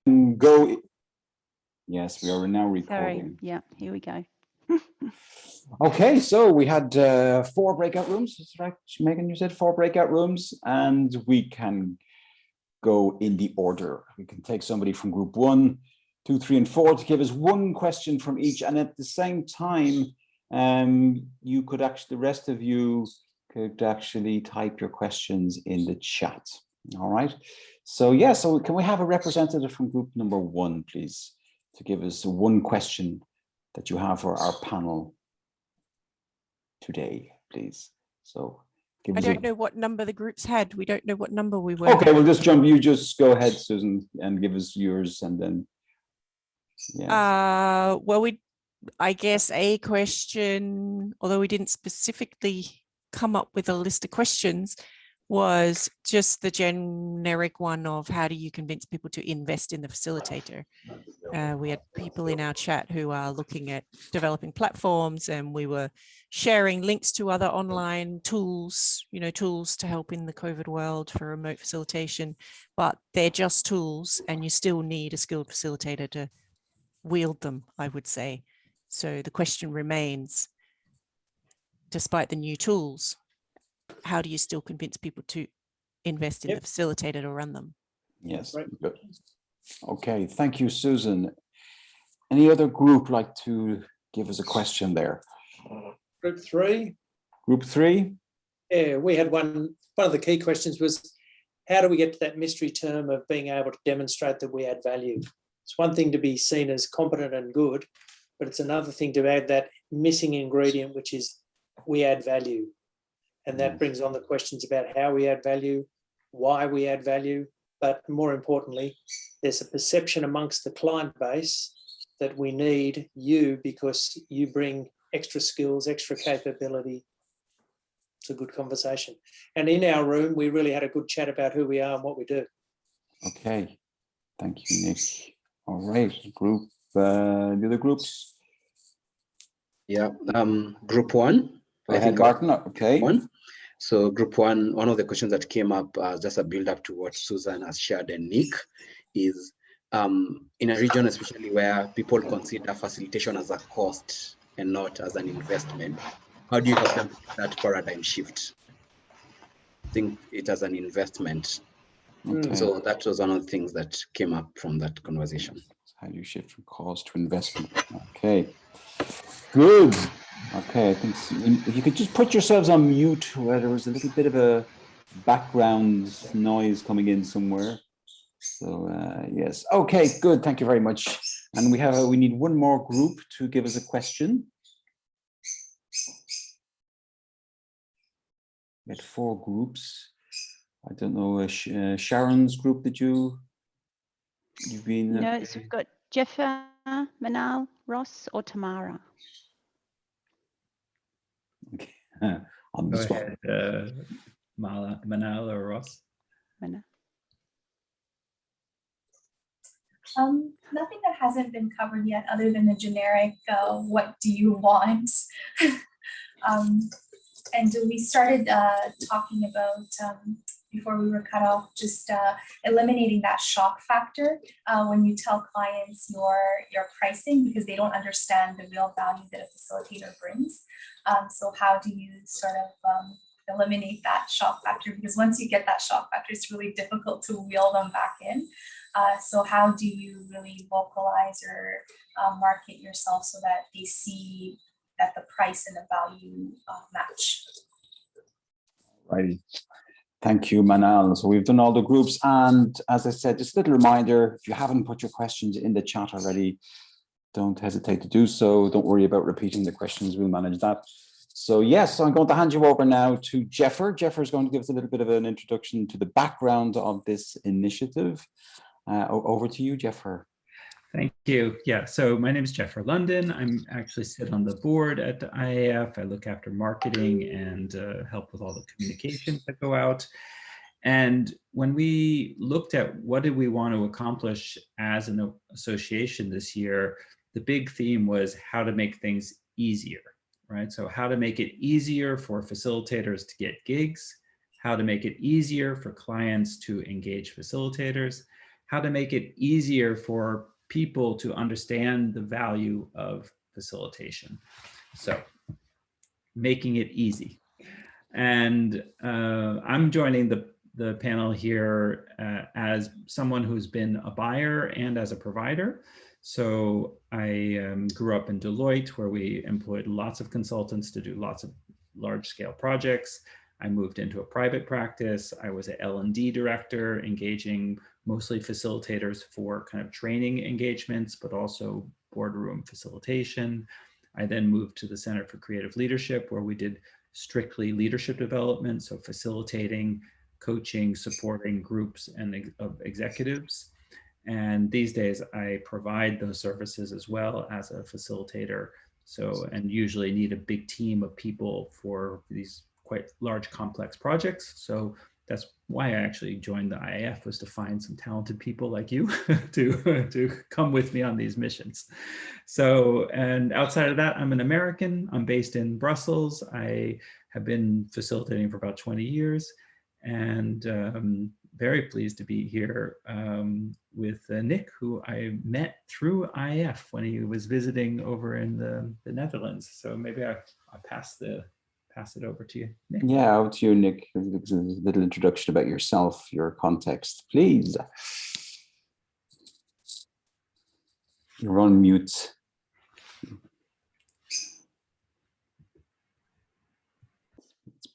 go. Yes, we are now recording. Sorry. Yeah, here we go. Okay, so we had 4 breakout rooms. That's right, Megan, you said 4 breakout rooms, and we can go in the order. We can take somebody from group 1, 2, 3, and 4 to give us 1 question from each, and at the same time, you could actually, the rest of you could actually type your questions in the chat. All right. So yeah, so can we have a representative from group number 1, please, to give us 1 question that you have for our panel today, please. So I don't know what number the groups had. We don't know what number we were. Okay, we'll just jump. You just go ahead, Susan, and give us yours, and then. Yeah. Well, I guess a question, although we didn't specifically come up with a list of questions, was just the generic one of how do you convince people to invest in the facilitator? We had people in our chat who are looking at developing platforms, and we were sharing links to other online tools, tools to help in the COVID world for remote facilitation, but they're just tools and you still need a skilled facilitator to wield them, I would say. So the question remains, despite the new tools, how do you still convince people to invest in the facilitator to run them? Yes, good. Okay, thank you, Susan. Any other group like to give us a question there? Group 3. Group 3? Yeah, we had one of the key questions was, how do we get to that mystery term of being able to demonstrate that we add value? It's one thing to be seen as competent and good, but it's another thing to add that missing ingredient, which is we add value. And that brings on the questions about how we add value, why we add value, but more importantly, there's a perception amongst the client base that we need you because you bring extra skills, extra capability. It's a good conversation. And in our room, we really had a good chat about who we are and what we do. Okay, thank you, Nick. All right, group, the other groups? Yeah, group 1. I think Martin, okay. So group 1, one of the questions that came up as just a build up to what Susan has shared and Nick is in a region, especially where people consider facilitation as a cost and not as an investment, how do you help them with that paradigm shift? Think it as an investment. Okay. So that was one of the things that came up from that conversation. How do you shift from cost to investment? Okay, good. Okay, I think if you could just put yourselves on mute where there was a little bit of a background noise coming in somewhere. So yes, okay, good. Thank you very much. And we need 1 more group to give us a question. We had 4 groups. I don't know, Sharon's group, you've been? No, so we've got Jeffer, Manal, Ross, or Tamara. Okay. On the spot. Manal or Ross? Manal. Nothing that hasn't been covered yet other than the generic, what do you want? And we started talking about, before we were cut off, just eliminating that shock factor when you tell clients your pricing, because they don't understand the real value that a facilitator brings. So how do you sort of eliminate that shock factor? Because once you get that shock factor, it's really difficult to wheel them back in. So how do you really vocalize or market yourself so that they see that the price and the value match? Righty. Thank you, Manal. So we've done all the groups, and as I said, just a little reminder, if you haven't put your questions in the chat already, don't hesitate to do so. Don't worry about repeating the questions, we'll manage that. So yes, I'm going to hand you over now to Jeffer. Jeffer is going to give us a little bit of an introduction to the background of this initiative. Over to you, Jeffer. Thank you. Yeah, so my name is Jeffer London. I'm actually sit on the board at the IAF. I look after marketing and help with all the communications that go out. And when we looked at what did we want to accomplish as an association this year, the big theme was how to make things easier, right? So how to make it easier for facilitators to get gigs, how to make it easier for clients to engage facilitators, how to make it easier for people to understand the value of facilitation. So making it easy. And I'm joining the panel here as someone who's been a buyer and as a provider. So I grew up in Deloitte, where we employed lots of consultants to do lots of large-scale projects. I moved into a private practice. I was an L&D director, engaging mostly facilitators for kind of training engagements, but also boardroom facilitation. I then moved to the Center for Creative Leadership, where we did strictly leadership development, so facilitating, coaching, supporting groups and of executives. And these days I provide those services as well as a facilitator. So, and usually need a big team of people for these quite large, complex projects. So that's why I actually joined the IAF, was to find some talented people like you to come with me on these missions. So, and outside of that, I'm an American. I'm based in Brussels. I have been facilitating for about 20 years, and very pleased to be here with Nick, who I met through IAF when he was visiting over in the Netherlands. So maybe I'll pass it over to you, Nick. Yeah, over to you, Nick. A little introduction about yourself, your context, please. You're on mute.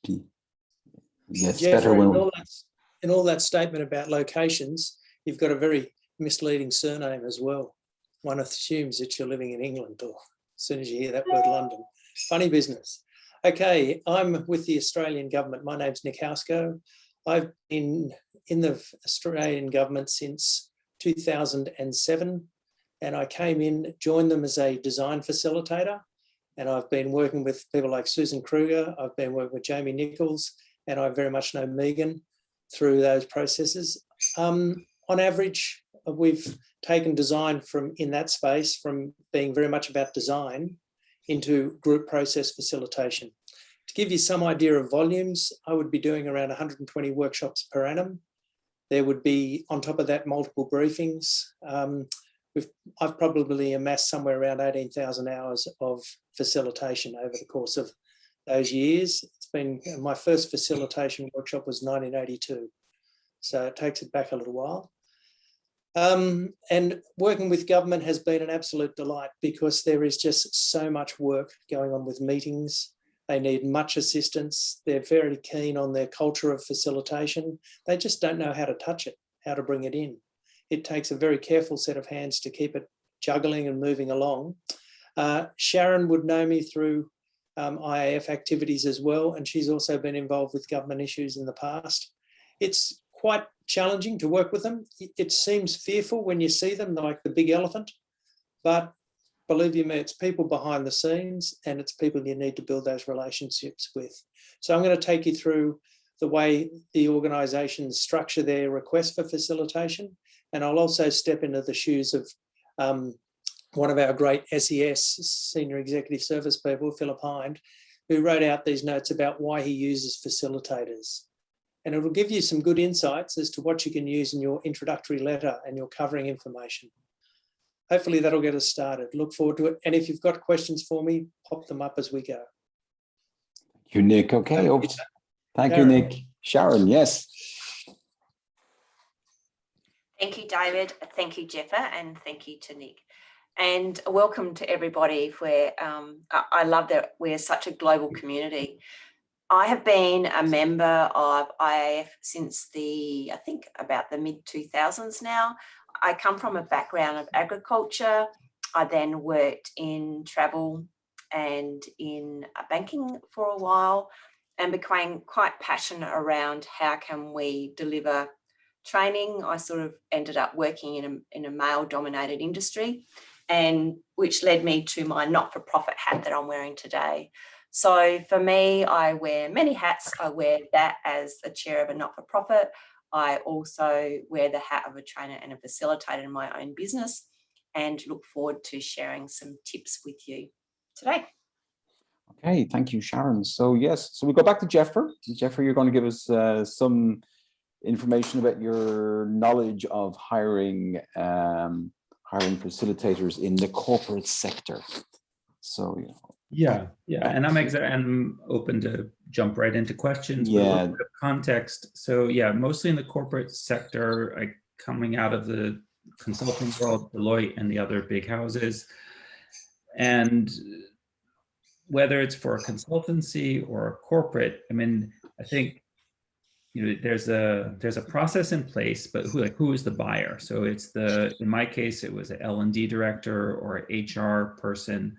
Yeah, it's better Jeffrey, when in all that statement about locations, you've got a very misleading surname as well. One assumes that you're living in England, or as soon as you hear that word London. Funny business. Okay, I'm with the Australian government. My name's Nick Housego. I've been in the Australian government since 2007, and I came in, joined them as a design facilitator, and I've been working with people like Susan Kruger. I've been working with Jamie Nichols, and I very much know Megan through those processes. On average, we've taken design from in that space from being very much about design into group process facilitation. To give you some idea of volumes, I would be doing around 120 workshops per annum. There would be, on top of that, multiple briefings. I've probably amassed somewhere around 18,000 hours of facilitation over the course of those years. It's been, my first facilitation workshop was 1982. So it takes it back a little while. And working with government has been an absolute delight, because there is just so much work going on with meetings. They need much assistance. They're very keen on their culture of facilitation. They just don't know how to touch it, how to bring it in. It takes a very careful set of hands to keep it juggling and moving along. Sharon would know me through IAF activities as well, and she's also been involved with government issues in the past. It's quite challenging to work with them. It seems fearful when you see them, like the big elephant, but believe you me, it's people behind the scenes, and it's people you need to build those relationships with. So I'm going to take you through the way the organisations structure their request for facilitation, and I'll also step into the shoes of one of our great SES, Senior Executive Service people, Philip Hind, who wrote out these notes about why he uses facilitators. And it'll give you some good insights as to what you can use in your introductory letter and your covering information. Hopefully that'll get us started. Look forward to it. And if you've got questions for me, pop them up as we go. Thank you, Nick. Okay, thank you, Nick. Sharon, yes. Thank you, David. Thank you, Jeffer, and thank you to Nick. And welcome to everybody. I love that we're such a global community. I have been a member of IAF since I think about the mid-2000s now. I come from a background of agriculture. I then worked in travel and in banking for a while, and became quite passionate around how can we deliver training. I sort of ended up working in a male-dominated industry, and which led me to my not-for-profit hat that I'm wearing today. So for me, I wear many hats. I wear that as the chair of a not-for-profit. I also wear the hat of a trainer and a facilitator in my own business, and look forward to sharing some tips with you today. Okay, thank you, Sharon. So yes, so we go back to Jeffer. Jeffer, you're going to give us some information about your knowledge of hiring facilitators in the corporate sector. So, you know. Yeah, and I'm open to jump right into questions. But a Yeah. little bit of context. So yeah, mostly in the corporate sector, coming out of the consulting world, Deloitte and the other big houses, and whether it's for a consultancy or a corporate, I mean, I think, you know, there's a process in place, but who is the buyer? So it's in my case, it was an L&D director or an HR person,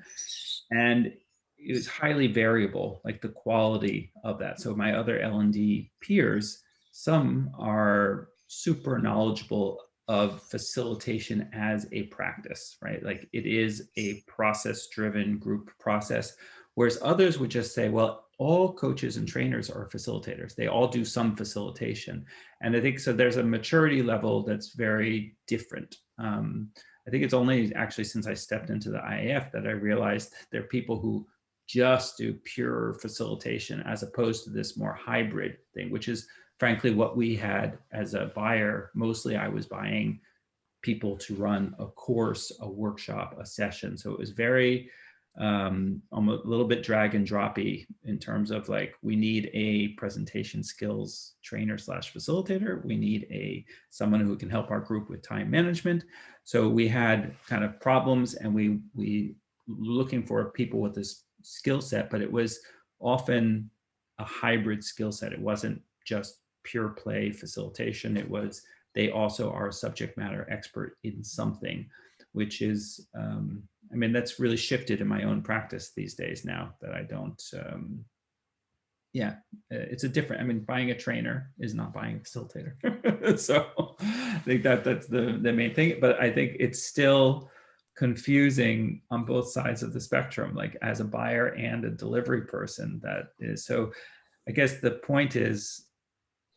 and it was highly variable, like the quality of that. So my other L&D peers, some are super knowledgeable of facilitation as a practice, right? Like it is a process-driven group process, whereas others would just say, well, all coaches and trainers are facilitators. They all do some facilitation. And I think so there's a maturity level that's very different. I think it's only actually since I stepped into the IAF that I realized that there are people who just do pure facilitation as opposed to this more hybrid thing, which is frankly what we had as a buyer. Mostly I was buying people to run a course, a workshop, a session. So it was very almost a little bit drag and droppy in terms of like, we need a presentation skills trainer / facilitator. We need someone who can help our group with time management. So we had kind of problems, and we looking for people with this skill set, but it was often a hybrid skill set. It wasn't just pure play facilitation. It was, they also are a subject matter expert in something, which is, I mean, that's really shifted in my own practice these days now that I don't, it's a different, I mean, buying a trainer is not buying a facilitator. So I think that's the main thing, but I think it's still confusing on both sides of the spectrum, like as a buyer and a delivery person. That is, so I guess the point is,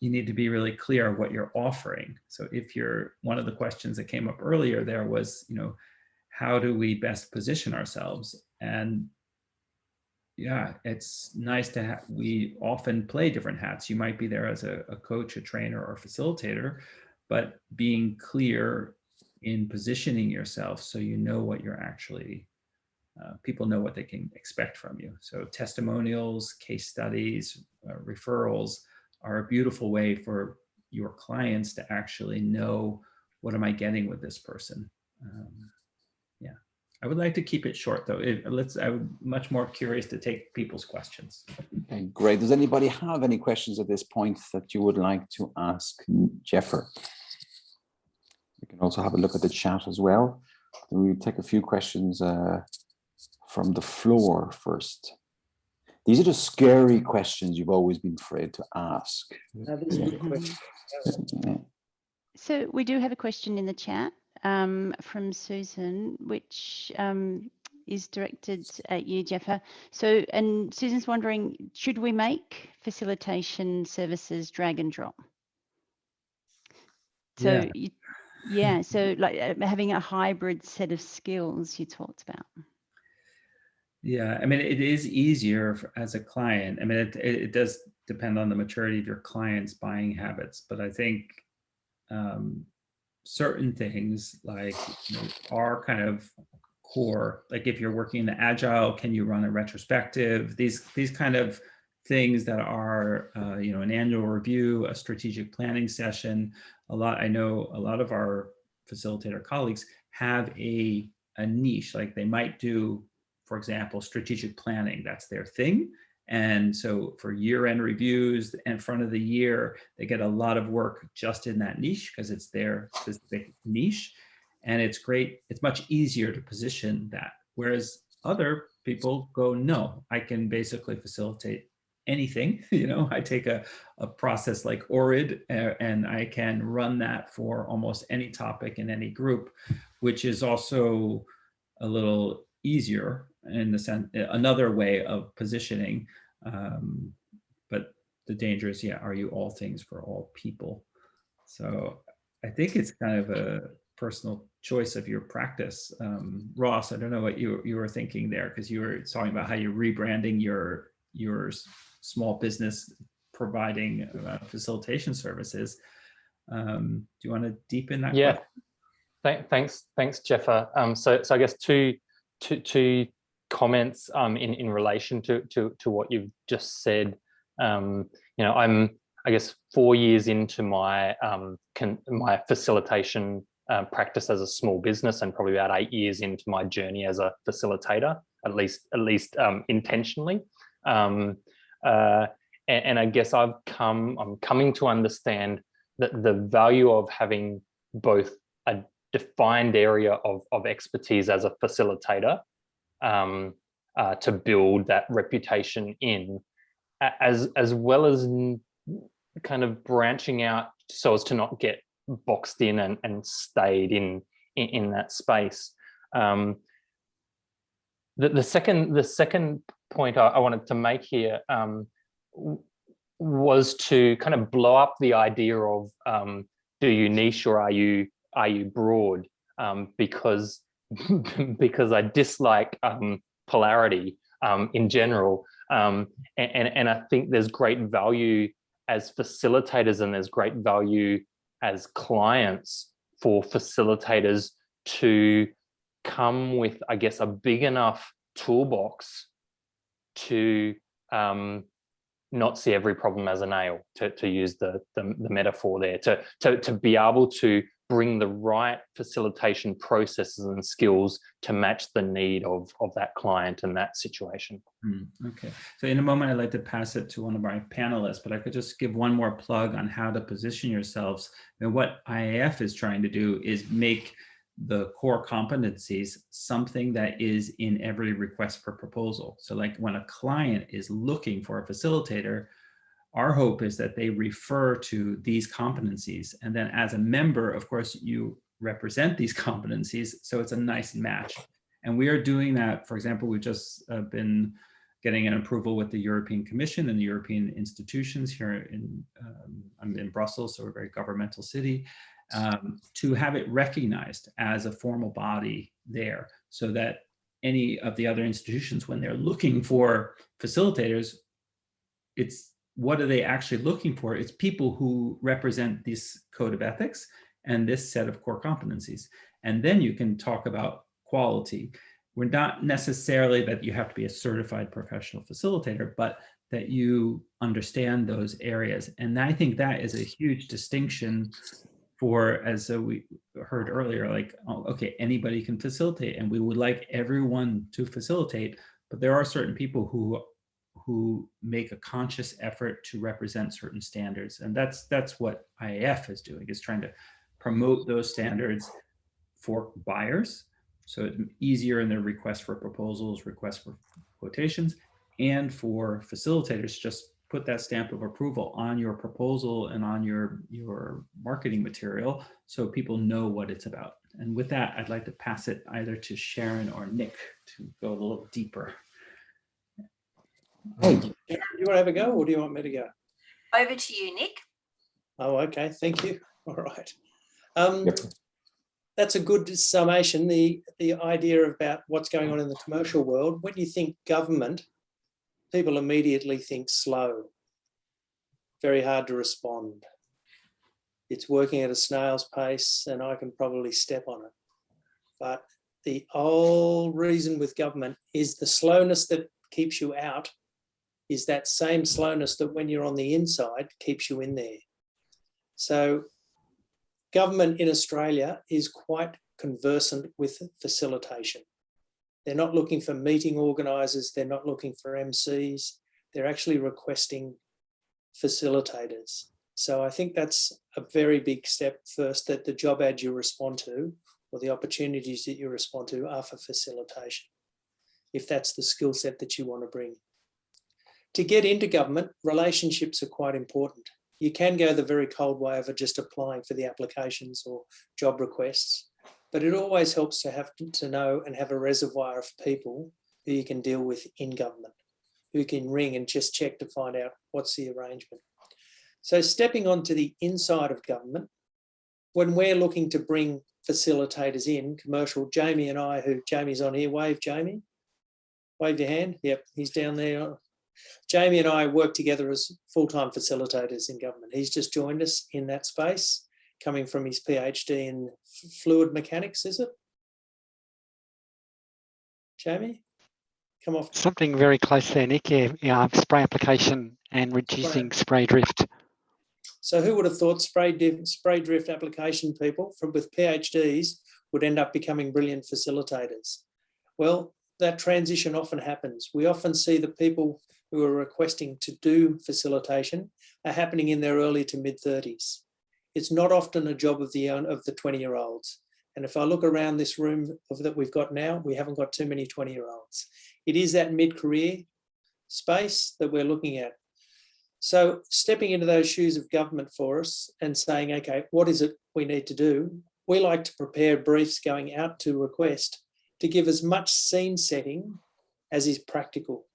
you need to be really clear what you're offering. So if one of the questions that came up earlier there was, you know, how do we best position ourselves? And yeah, it's nice to have, we often play different hats. You might be there as a coach, a trainer, or facilitator, but being clear in positioning yourself so you know what you're actually, people know what they can expect from you. So testimonials, case studies, referrals are a beautiful way for your clients to actually know, what am I getting with this person? Yeah, I would like to keep it short though. I'm much more curious to take people's questions. Okay, great. Does anybody have any questions at this point that you would like to ask Jeffer? We can also have a look at the chat as well. We'll take a few questions from the floor first. These are the scary questions you've always been afraid to ask. These are good questions. So we do have a question in the chat from Susan, which is directed at you, Jeffer. So, and Susan's wondering, should we make facilitation services drag and drop? So, so like having a hybrid set of skills you talked about. Yeah, I mean, it is easier as a client. I mean, it does depend on the maturity of your client's buying habits, but I think certain things like, you know, are kind of core. Like if you're working in the agile, can you run a retrospective? These kind of things that are, you know, an annual review, a strategic planning session. I know a lot of our facilitator colleagues have a niche, like they might do, for example, strategic planning, that's their thing. And so for year-end reviews and front of the year, they get a lot of work just in that niche because it's their specific niche. And it's great. It's much easier to position that. Whereas other people go, no, I can basically facilitate anything. You know, I take a process like ORID and I can run that for almost any topic in any group, which is also a little easier in the sense, another way of positioning. But the danger is, are you all things for all people? So I think it's kind of a personal choice of your practice. Ross, I don't know what you were thinking there, because you were talking about how you're rebranding your small business providing facilitation services. Do you want to deepen that? Yeah, question? thanks, Jeffer. So I guess two comments in relation to what you've just said. I'm, I guess, 4 years into my my facilitation practice as a small business, and probably about 8 years into my journey as a facilitator, at least intentionally. And I guess I'm coming to understand that the value of having both a defined area of expertise as a facilitator to build that reputation in, as well as kind of branching out so as to not get boxed in and stayed in that space. The second point I wanted to make here was to kind of blow up the idea of do you niche or are you broad, because I dislike polarity in general, and I think there's great value as facilitators, and there's great value as clients for facilitators to come with, I guess, a big enough toolbox to not see every problem as a nail, to use the metaphor there, to be able to bring the right facilitation processes and skills to match the need of that client and that situation. Okay, so in a moment, I'd like to pass it to one of our panelists, but I could just give one more plug on how to position yourselves. And what IAF is trying to do is make the core competencies something that is in every request for proposal. So like when a client is looking for a facilitator, our hope is that they refer to these competencies. And then as a member, of course, you represent these competencies. So it's a nice match. And we are doing that. For example, we've just been getting an approval with the European Commission and the European institutions here I'm in Brussels, so we're a very governmental city, to have it recognized as a formal body there, so that any of the other institutions, when they're looking for facilitators, it's what are they actually looking for? It's people who represent this code of ethics and this set of core competencies. And then you can talk about quality. We're not necessarily that you have to be a certified professional facilitator, but that you understand those areas. And I think that is a huge distinction for, as we heard earlier, like, oh, okay, anybody can facilitate, and we would like everyone to facilitate, but there are certain people who make a conscious effort to represent certain standards. And that's what IAF is doing, is trying to promote those standards for buyers, so it's easier in their request for proposals, request for quotations, and for facilitators, just put that stamp of approval on your proposal and on your marketing material so people know what it's about. And with that, I'd like to pass it either to Sharon or Nick to go a little deeper. Hey, Do you want to have a go, or do you want me to go? Over to you, Nick. Oh, okay, thank you. All right. Yep. That's a good summation, the idea about what's going on in the commercial world. When you think government, people immediately think slow, very hard to respond. It's working at a snail's pace and I can probably step on it. But the whole reason with government is the slowness that keeps you out is that same slowness that when you're on the inside keeps you in there. So government in Australia is quite conversant with facilitation. They're not looking for meeting organisers, they're not looking for MCs, they're actually requesting facilitators. So I think that's a very big step first, that the job ad you respond to or the opportunities that you respond to are for facilitation, if that's the skill set that you want to bring. To get into government, relationships are quite important. You can go the very cold way of just applying for the applications or job requests, but it always helps to have to know and have a reservoir of people who you can deal with in government, who can ring and just check to find out what's the arrangement. So stepping onto the inside of government, when we're looking to bring facilitators in, commercial, Jamie and I, Jamie's on here, wave Jamie, wave your hand, yep, he's down there. Jamie and I work together as full-time facilitators in government. He's just joined us in that space. coming from his PhD in fluid mechanics, is it? Jamie? Come off. Something very close there, Nick. Yeah, spray application and reducing spray drift. So who would have thought spray drift application people with PhDs would end up becoming brilliant facilitators? Well, that transition often happens. We often see the people who are requesting to do facilitation are happening in their early to mid-30s. It's not often a job of the 20-year-olds. And if I look around this room that we've got now, we haven't got too many 20-year-olds. It is that mid-career space that we're looking at. So stepping into those shoes of government for us and saying, okay, what is it we need to do? We like to prepare briefs going out to request to give as much scene setting as is practical.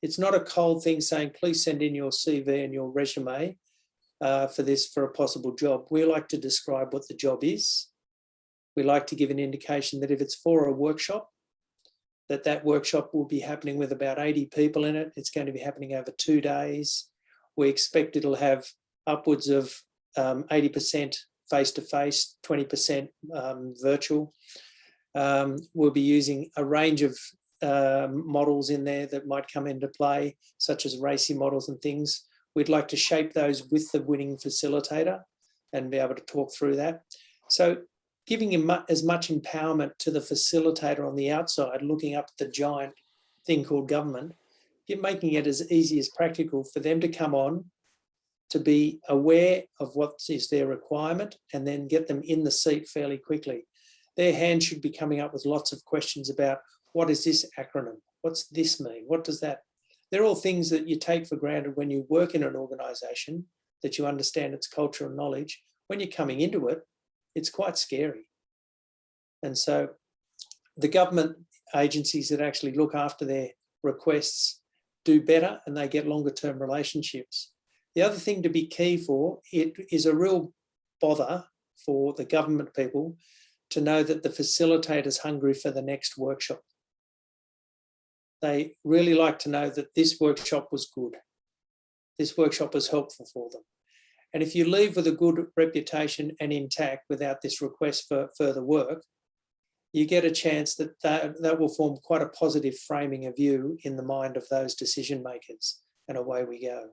It's not a cold thing saying, please send in your CV and your resume for a possible job. We like to describe what the job is. We like to give an indication that if it's for a workshop, that workshop will be happening with about 80 people in it. It's going to be happening over 2 days. We expect it'll have upwards of 80% face-to-face, 20% virtual. We'll be using a range of models in there that might come into play, such as racing models and things. We'd like to shape those with the winning facilitator and be able to talk through that. So giving him as much empowerment to the facilitator on the outside, looking up at the giant thing called government, making it as easy as practical for them to come on, to be aware of what is their requirement, and then get them in the seat fairly quickly. Their hand should be coming up with lots of questions about, what is this acronym? What's this mean? What does that? They're all things that you take for granted when you work in an organisation, that you understand its culture and knowledge. When you're coming into it, it's quite scary. And so the government agencies that actually look after their requests do better, and they get longer term relationships. The other thing to be key for it is a real bother for the government people to know that the facilitator's hungry for the next workshop. They really like to know that this workshop was good. This workshop was helpful for them. And if you leave with a good reputation and intact without this request for further work, you get a chance that will form quite a positive framing of you in the mind of those decision makers, and away we go.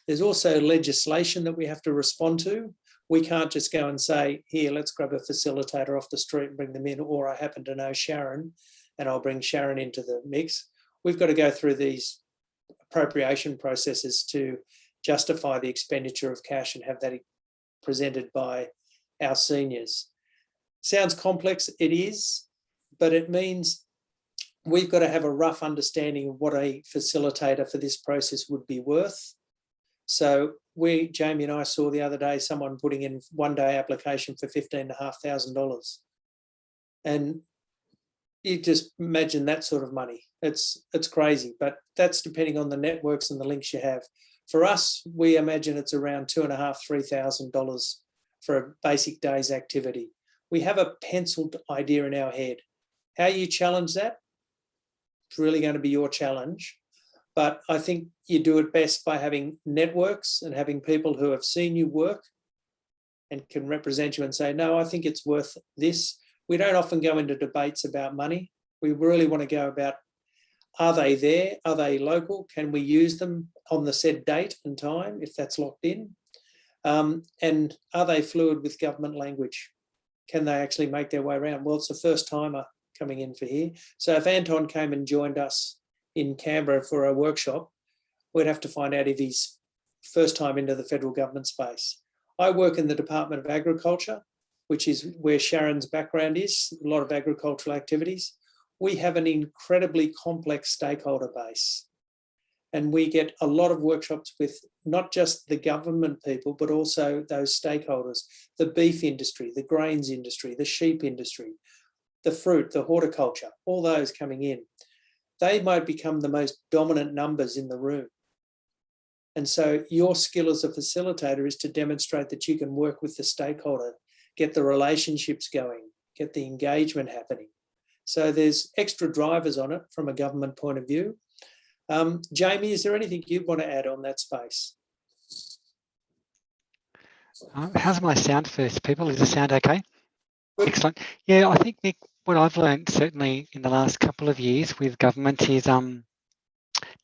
There's also legislation that we have to respond to. We can't just go and say, here, let's grab a facilitator off the street and bring them in, or I happen to know Sharon and I'll bring Sharon into the mix. We've got to go through these appropriation processes to justify the expenditure of cash and have that presented by our seniors. Sounds complex, it is, but it means we've got to have a rough understanding of what a facilitator for this process would be worth. So Jamie and I saw the other day someone putting in one-day application for $15,500. And you just imagine that sort of money. It's crazy, but that's depending on the networks and the links you have. For us, we imagine it's around $2,500, $3,000 for a basic day's activity. We have a penciled idea in our head. How you challenge that, it's really going to be your challenge. But I think you do it best by having networks and having people who have seen you work and can represent you and say, no, I think it's worth this. We don't often go into debates about money. We really want to go about, are they there? Are they local? Can we use them on the said date and time if that's locked in? And are they fluid with government language? Can they actually make their way around? Well, it's a first timer coming in for here. So if Anton came and joined us in Canberra for a workshop, we'd have to find out if he's first time into the federal government space. I work in the Department of Agriculture, which is where Sharon's background is, a lot of agricultural activities. We have an incredibly complex stakeholder base. And we get a lot of workshops with not just the government people, but also those stakeholders, the beef industry, the grains industry, the sheep industry, the fruit, the horticulture, all those coming in. They might become the most dominant numbers in the room. And so your skill as a facilitator is to demonstrate that you can work with the stakeholder, get the relationships going, get the engagement happening. So there's extra drivers on it from a government point of view. Jamie, is there anything you want to add on that space? How's my sound first, people? Is the sound okay? Excellent. Yeah, I think, Nick, what I've learned certainly in the last couple of years with government is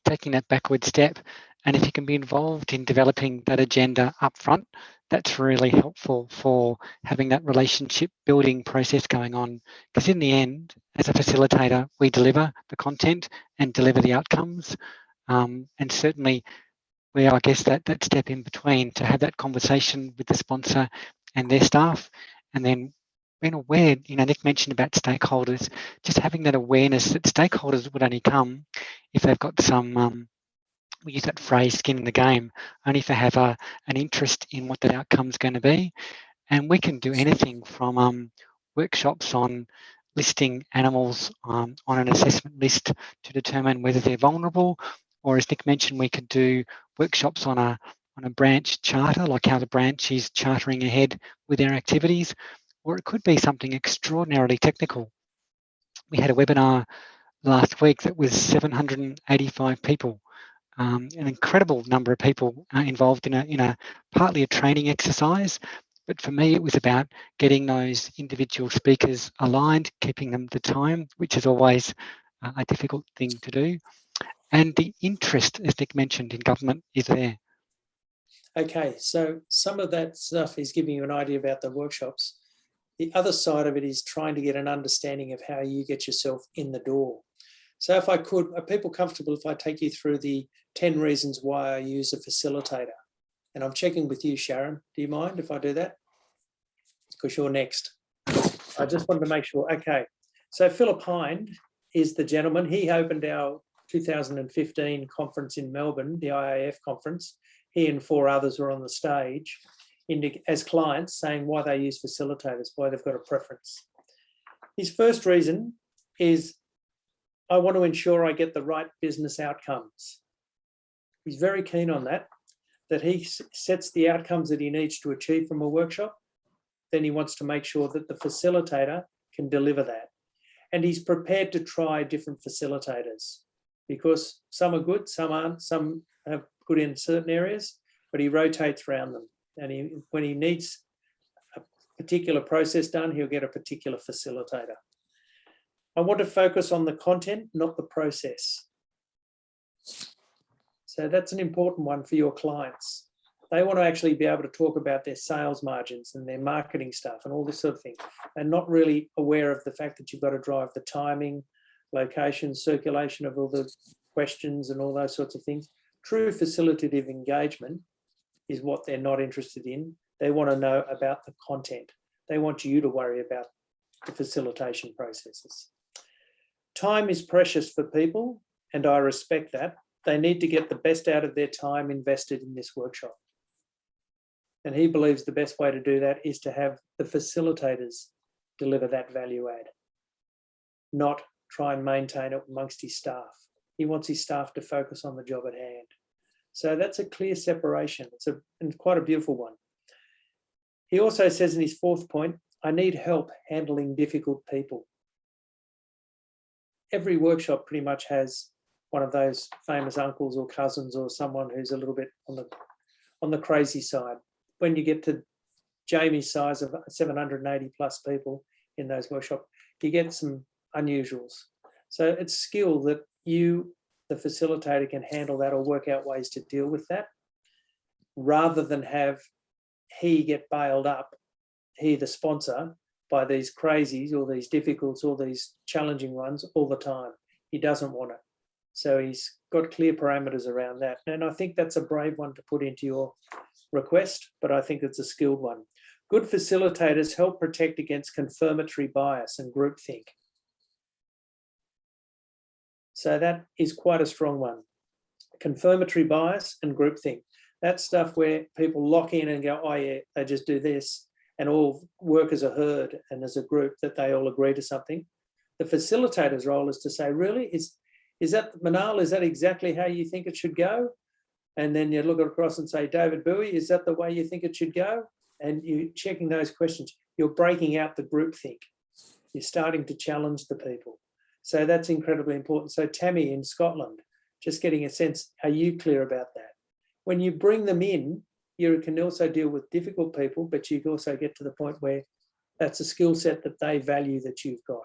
taking that backward step. And if you can be involved in developing that agenda up front, that's really helpful for having that relationship building process going on. Because in the end, as a facilitator, we deliver the content and deliver the outcomes. And certainly where I guess that step in between to have that conversation with the sponsor and their staff, and then being aware, Nick mentioned about stakeholders, just having that awareness that stakeholders would only come if they've got some, we use that phrase, skin in the game, only if they have an interest in what that outcome's going to be. And we can do anything from workshops on listing animals on an assessment list to determine whether they're vulnerable, or as Nick mentioned, we could do workshops on a branch charter, like how the branch is chartering ahead with their activities, or it could be something extraordinarily technical. We had a webinar last week that was 785 people. An incredible number of people involved in a partly a training exercise, but for me it was about getting those individual speakers aligned, keeping them to time, which is always a difficult thing to do, and the interest, as Nick mentioned, in government is there. Okay, so some of that stuff is giving you an idea about the workshops. The other side of it is trying to get an understanding of how you get yourself in the door. So if I could, are people comfortable if I take you through the 10 reasons why I use a facilitator? And I'm checking with you, Sharon. Do you mind if I do that? Because you're next. I just wanted to make sure. Okay. So Philip Hind is the gentleman. He opened our 2015 conference in Melbourne, the IAF conference. He and 4 others were on the stage as clients saying why they use facilitators, why they've got a preference. His first reason is, I want to ensure I get the right business outcomes. He's very keen on that he sets the outcomes that he needs to achieve from a workshop. Then he wants to make sure that the facilitator can deliver that. And he's prepared to try different facilitators because some are good, some aren't, some have good in certain areas, but he rotates around them. And when he needs a particular process done, he'll get a particular facilitator. I want to focus on the content, not the process. So that's an important one for your clients. They want to actually be able to talk about their sales margins and their marketing stuff and all this sort of thing, and not really aware of the fact that you've got to drive the timing, location, circulation of all the questions and all those sorts of things. True facilitative engagement is what they're not interested in. They want to know about the content. They want you to worry about the facilitation processes. Time is precious for people, and I respect that. They need to get the best out of their time invested in this workshop. And he believes the best way to do that is to have the facilitators deliver that value add, not try and maintain it amongst his staff. He wants his staff to focus on the job at hand. So that's a clear separation. It's quite a beautiful one. He also says in his 4th point, I need help handling difficult people. Every workshop pretty much has one of those famous uncles or cousins or someone who's a little bit on the crazy side. When you get to Jamie's size of 780 plus people in those workshops, you get some unusuals. So it's skill that you, the facilitator, can handle that or work out ways to deal with that, rather than have he get bailed up, he, the sponsor, by these crazies or these difficulties or these challenging ones all the time. He doesn't want it. So he's got clear parameters around that. And I think that's a brave one to put into your request, but I think it's a skilled one. Good facilitators help protect against confirmatory bias and groupthink. So that is quite a strong one. Confirmatory bias and groupthink. That's stuff where people lock in and go, oh yeah, they just do this, and all work as a herd and as a group that they all agree to something. The facilitator's role is to say, really, is that, Manal, is that exactly how you think it should go? And then you look across and say, David Bowie, is that the way you think it should go? And you're checking those questions. You're breaking out the groupthink. You're starting to challenge the people. So that's incredibly important. So Tammy in Scotland, just getting a sense, are you clear about that? When you bring them in, You can also deal with difficult people, but you can also get to the point where that's a skill set that they value that you've got.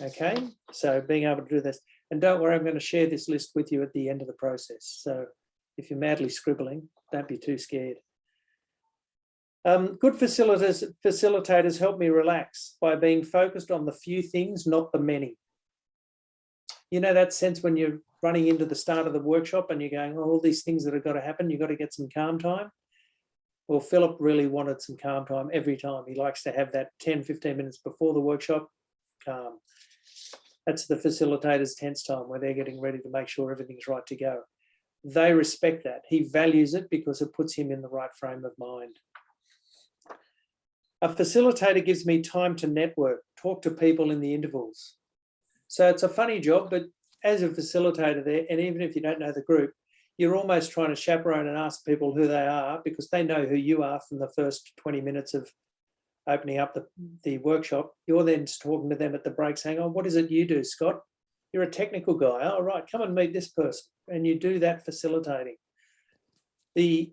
Okay, so being able to do this. And don't worry, I'm going to share this list with you at the end of the process. So if you're madly scribbling, don't be too scared. Good facilitators help me relax by being focused on the few things, not the many. You know that sense when you're running into the start of the workshop and you're going, oh, all these things that have got to happen, you've got to get some calm time. Well, Philip really wanted some calm time every time. He likes to have that 10, 15 minutes before the workshop, calm. That's the facilitator's tense time where they're getting ready to make sure everything's right to go. They respect that. He values it because it puts him in the right frame of mind. A facilitator gives me time to network, talk to people in the intervals. So it's a funny job, but as a facilitator there, and even if you don't know the group, you're almost trying to chaperone and ask people who they are because they know who you are from the first 20 minutes of opening up the workshop. You're then talking to them at the break saying, oh, what is it you do, Scott? You're a technical guy. Oh, right, come and meet this person. And you do that facilitating. The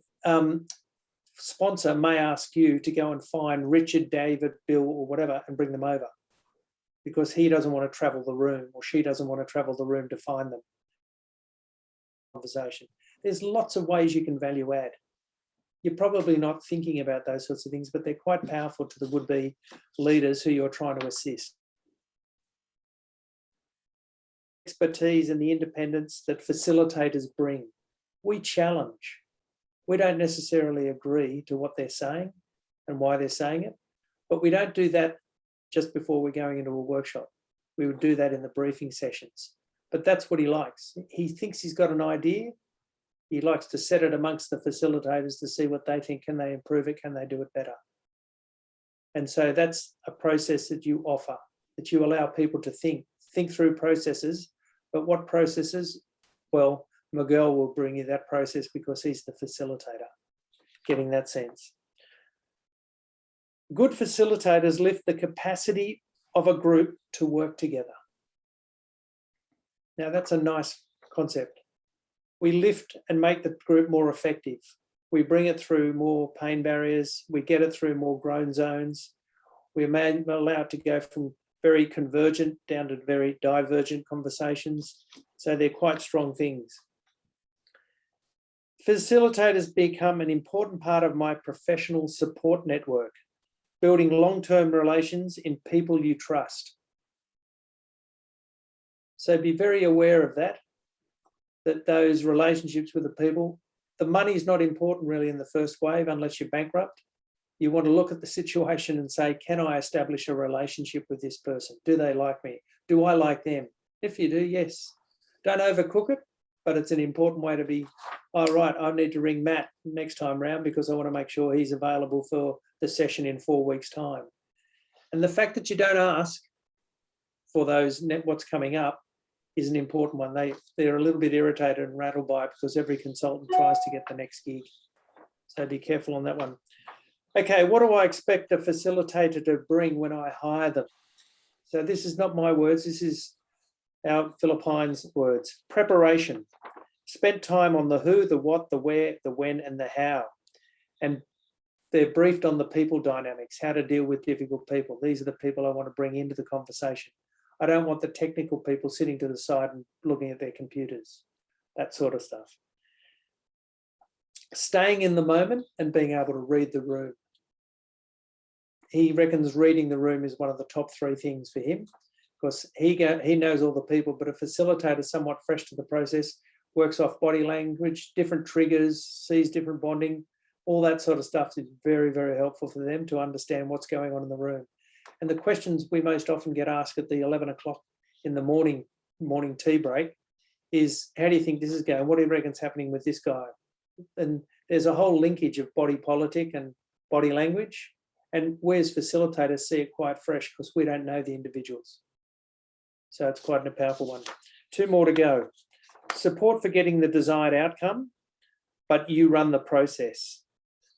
sponsor may ask you to go and find Richard, David, Bill, or whatever and bring them over because he doesn't want to travel the room or she doesn't want to travel the room to find them. Conversation. There's lots of ways you can value add. You're probably not thinking about those sorts of things, but they're quite powerful to the would-be leaders who you're trying to assist. Expertise and the independence that facilitators bring. We challenge. We don't necessarily agree to what they're saying and why they're saying it, but we don't do that just before we're going into a workshop. We would do that in the briefing sessions, but that's what he likes. He thinks he's got an idea. He likes to set it amongst the facilitators to see what they think. Can they improve it? Can they do it better? And so that's a process that you offer, that you allow people to think through processes. But what processes? Well, Miguel will bring you that process because he's the facilitator, getting that sense. Good facilitators lift the capacity of a group to work together. Now, that's a nice concept. We lift and make the group more effective. We bring it through more pain barriers. We get it through more grown zones. We're allowed to go from very convergent down to very divergent conversations. So they're quite strong things. Facilitators become an important part of my professional support network, building long-term relations in people you trust. So be very aware of that those relationships with the people, the money is not important really in the first wave unless you're bankrupt. You want to look at the situation and say, can I establish a relationship with this person? Do they like me? Do I like them? If you do, yes. Don't overcook it, but it's an important way to be, all right, I need to ring Matt next time round because I want to make sure he's available for the session in 4 weeks' time. And the fact that you don't ask for those what's coming up is an important one. They're a little bit irritated and rattled by it because every consultant tries to get the next gig. So be careful on that one. Okay, what do I expect a facilitator to bring when I hire them? So this is not my words, this is our Philippines words. Preparation. Spent time on the who, the what, the where, the when, and the how. And they're briefed on the people dynamics, how to deal with difficult people. These are the people I want to bring into the conversation. I don't want the technical people sitting to the side and looking at their computers, that sort of stuff. Staying in the moment and being able to read the room. He reckons reading the room is one of the top 3 things for him because he knows all the people, but a facilitator somewhat fresh to the process, works off body language, different triggers, sees different bonding, all that sort of stuff is very, very helpful for them to understand what's going on in the room. And the questions we most often get asked at the 11 o'clock in the morning tea break is, how do you think this is going? What do you reckon's happening with this guy? And there's a whole linkage of body politic and body language. And we as facilitators see it quite fresh because we don't know the individuals. So it's quite a powerful one. 2 more to go. Support for getting the desired outcome, but you run the process.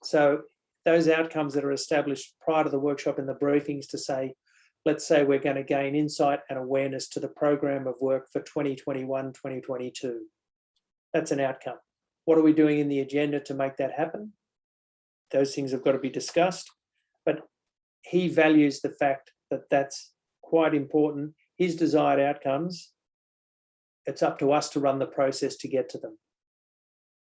So those outcomes that are established prior to the workshop in the briefings to say, let's say we're going to gain insight and awareness to the program of work for 2021, 2022. That's an outcome. What are we doing in the agenda to make that happen? those things have got to be discussed. But he values the fact that that's quite important. His desired outcomes, it's up to us to run the process to get to them.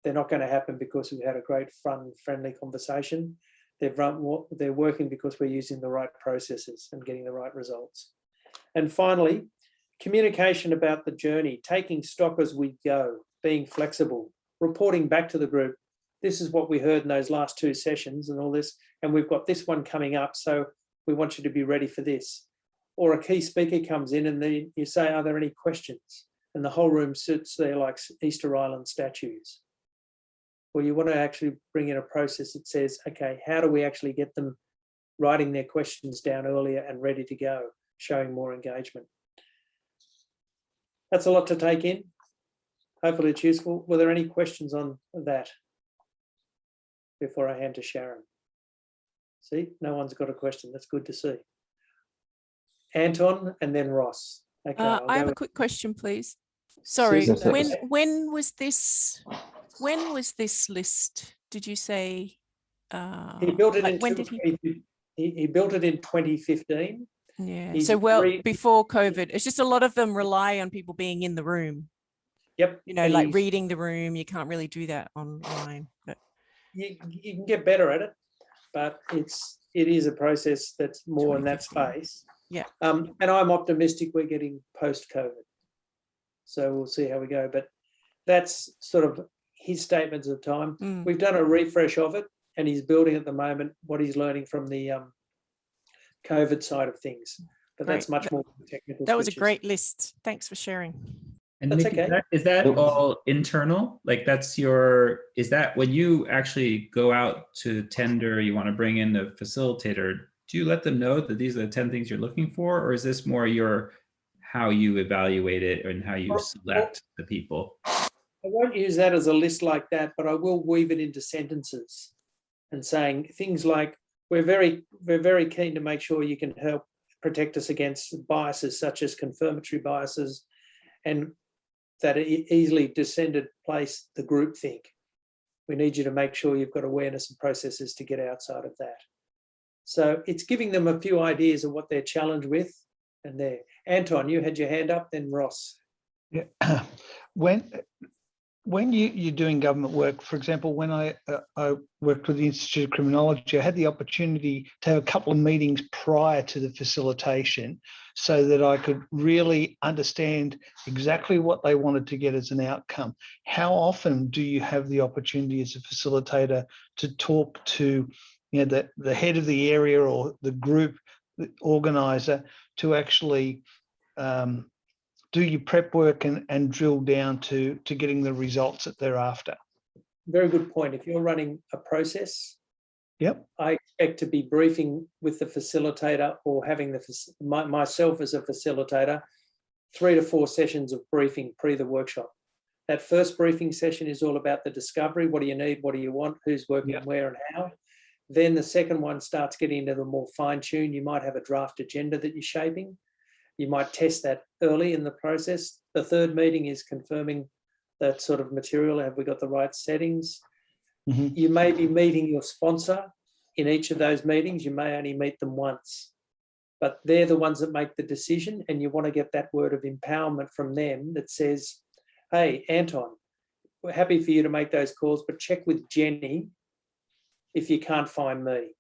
They're not going to happen because we've had a great fun, friendly conversation. They're working because we're using the right processes and getting the right results. And finally, communication about the journey, taking stock as we go, being flexible, reporting back to the group. This is what we heard in those last 2 sessions and all this, and we've got this one coming up, so we want you to be ready for this. Or a key speaker comes in and then you say, are there any questions? And the whole room sits there like Easter Island statues. Well, you want to actually bring in a process that says, okay, how do we actually get them writing their questions down earlier and ready to go, showing more engagement? That's a lot to take in. Hopefully it's useful. Were there any questions on that before I hand to Sharon? See, no one's got a question. That's good to see. Anton and then Ross. Okay, I have a quick question, please. Sorry, Susan, when was this list? Did you say? He built it in when did he built it in 2015. Yeah. He's So before COVID, it's just a lot of them rely on people being in the room. Yep. You know, and like reading the room. You can't really do that online. But you can get better at it, but it is a process that's more in that space. Yeah. And I'm optimistic we're getting post-COVID. So we'll see how we go. But that's sort of his statements of time. We've done a refresh of it, and he's building at the moment what he's learning from the COVID side of things. But Great. that's much more technical. that was a switches. great list. Thanks for sharing. And That's Nick, okay. is that all internal? Like is that when you actually go out to tender, you want to bring in the facilitator, do you let them know that these are the 10 things you're looking for? Or is this more how you evaluate it and how you select the people? I won't use that as a list like that, but I will weave it into sentences and saying things like, we're very keen to make sure you can help protect us against biases such as confirmatory biases and that easily descended place the group think. We need you to make sure you've got awareness and processes to get outside of that. So it's giving them a few ideas of what they're challenged with. And there, Anton, you had your hand up, then Ross. Yeah. When you're doing government work, for example, when I worked with the Institute of Criminology, I had the opportunity to have a couple of meetings prior to the facilitation so that I could really understand exactly what they wanted to get as an outcome. How often do you have the opportunity as a facilitator to talk to the head of the area or the group the organizer to actually do your prep work and drill down to getting the results that they're after? Very good point. If you're running a process, yep, I expect to be briefing with the facilitator or having myself as a facilitator, 3 to 4 sessions of briefing pre the workshop. That first briefing session is all about the discovery. What do you need? What do you want? Who's working where and how? Then the second one starts getting into the more fine-tuned. You might have a draft agenda that you're shaping. You might test that early in the process. The third meeting is confirming that sort of material. Have we got the right settings? Mm-hmm. You may be meeting your sponsor in each of those meetings. You may only meet them once, but they're the ones that make the decision, and you want to get that word of empowerment from them that says, hey, Anton, we're happy for you to make those calls, but check with Jenny if you can't find me.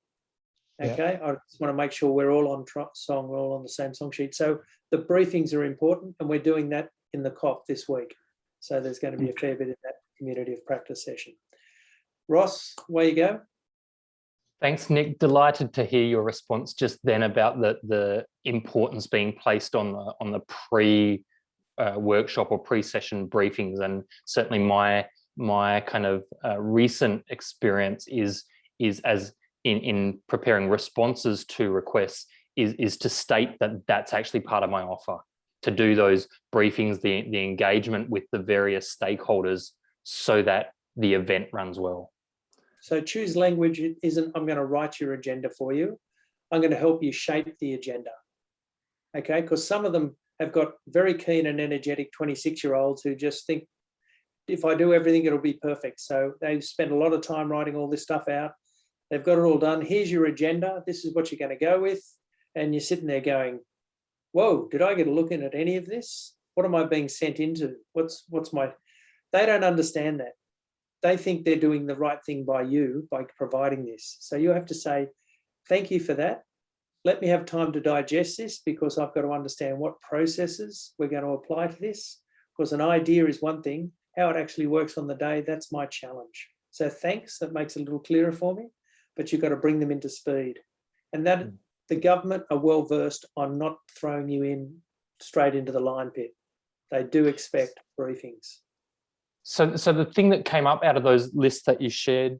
Okay, I just want to make sure we're all on song, we're all on the same song sheet. So the briefings are important, and we're doing that in the COP this week. So there's going to be a fair bit of that community of practice session. Ross, away you go. Thanks, Nick. Delighted to hear your response just then about the importance being placed on the pre-workshop or pre-session briefings, and certainly my kind of recent experience is as in preparing responses to requests is to state that that's actually part of my offer, to do those briefings, the engagement with the various stakeholders so that the event runs well. So choose language isn't, I'm going to write your agenda for you. I'm going to help you shape the agenda. Okay, because some of them have got very keen and energetic 26-year-olds who just think, if I do everything, it'll be perfect. So they've spent a lot of time writing all this stuff out. They've got it all done. Here's your agenda. This is what you're going to go with. And you're sitting there going, whoa, did I get a look in at any of this? What am I being sent into? What's my... They don't understand that. They think they're doing the right thing by you by providing this. So you have to say, thank you for that. Let me have time to digest this because I've got to understand what processes we're going to apply to this. Because an idea is one thing, how it actually works on the day, that's my challenge. So thanks, that makes it a little clearer for me, but you've got to bring them into speed. And that the government are well versed on not throwing you in straight into the line pit. They do expect briefings. So the thing that came up out of those lists that you shared,